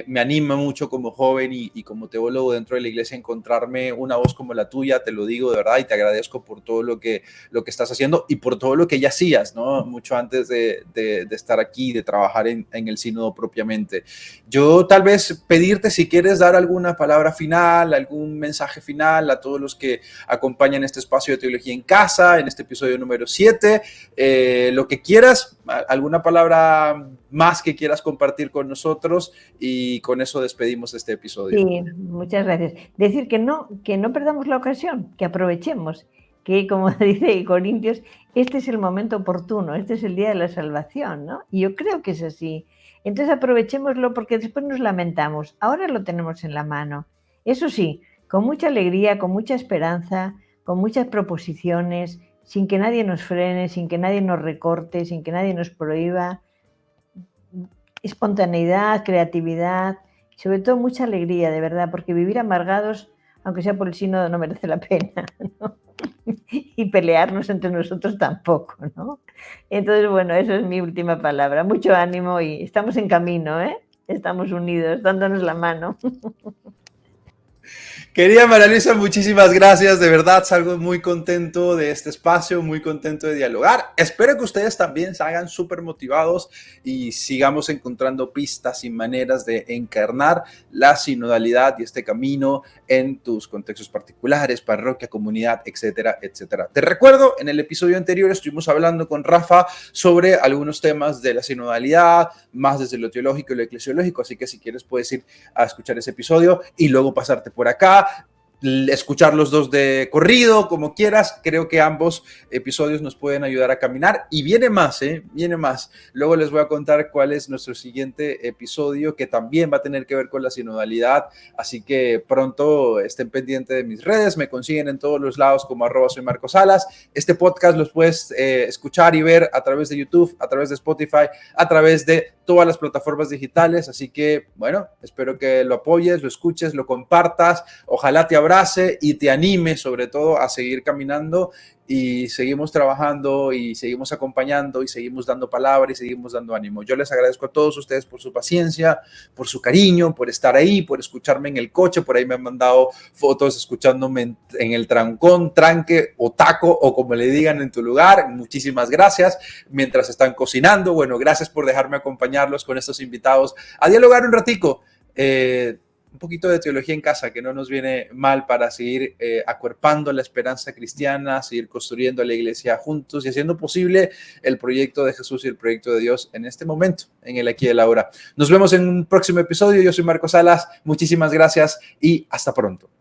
Me anima mucho como joven y como teólogo dentro de la iglesia encontrarme una voz como la tuya, te lo digo de verdad, y te agradezco por todo lo que estás haciendo y por todo lo que ya hacías, ¿no? Mucho antes de estar aquí, de trabajar en el sínodo propiamente. Yo tal vez pedirte si quieres dar alguna palabra final, algún mensaje final a todos los que acompañan este espacio de Teología en Casa, en este episodio número 7, lo que quieras, alguna palabra más que quieras compartir con nosotros, y con eso despedimos este episodio. Sí, muchas gracias. Decir que no perdamos la ocasión, que aprovechemos, que como dice Corintios, este es el momento oportuno, este es el día de la salvación, ¿no? Y yo creo que es así. Entonces aprovechémoslo porque después nos lamentamos. Ahora lo tenemos en la mano. Eso sí, con mucha alegría, con mucha esperanza, con muchas proposiciones, sin que nadie nos frene, sin que nadie nos recorte, sin que nadie nos prohíba. Espontaneidad, creatividad, sobre todo mucha alegría, de verdad, porque vivir amargados, aunque sea por el sínodo, no merece la pena, ¿no? Y pelearnos entre nosotros tampoco, ¿no? Entonces, bueno, eso es mi última palabra. Mucho ánimo y estamos en camino, ¿eh? Estamos unidos, dándonos la mano. Querida María Luisa, muchísimas gracias. De verdad, salgo muy contento de este espacio, muy contento de dialogar. Espero que ustedes también salgan súper motivados y sigamos encontrando pistas y maneras de encarnar la sinodalidad y este camino en tus contextos particulares, parroquia, comunidad, etcétera, etcétera. Te recuerdo, en el episodio anterior estuvimos hablando con Rafa sobre algunos temas de la sinodalidad, más desde lo teológico y lo eclesiológico, así que si quieres puedes ir a escuchar ese episodio y luego pasarte por acá, escuchar los dos de corrido, como quieras. Creo que ambos episodios nos pueden ayudar a caminar y viene más, viene más. Luego les voy a contar cuál es nuestro siguiente episodio, que también va a tener que ver con la sinodalidad, así que pronto estén pendientes de mis redes, me consiguen en todos los lados como @soymarcosalas. Este podcast los puedes escuchar y ver a través de YouTube, a través de Spotify, a través de todas las plataformas digitales, así que bueno, espero que lo apoyes, lo escuches, lo compartas, ojalá te abrace y te anime sobre todo a seguir caminando, y seguimos trabajando y seguimos acompañando y seguimos dando palabra y seguimos dando ánimo. Yo les agradezco a todos ustedes por su paciencia, por su cariño, por estar ahí, por escucharme en el coche. Por ahí me han mandado fotos escuchándome en el trancón, tranque o taco o como le digan en tu lugar. Muchísimas gracias. Mientras están cocinando, bueno, gracias por dejarme acompañarlos con estos invitados a dialogar un ratico. Un poquito de teología en casa, que no nos viene mal para seguir acuerpando la esperanza cristiana, seguir construyendo la iglesia juntos y haciendo posible el proyecto de Jesús y el proyecto de Dios en este momento, en el aquí y el ahora. Nos vemos en un próximo episodio. Yo soy Marco Salas. Muchísimas gracias y hasta pronto.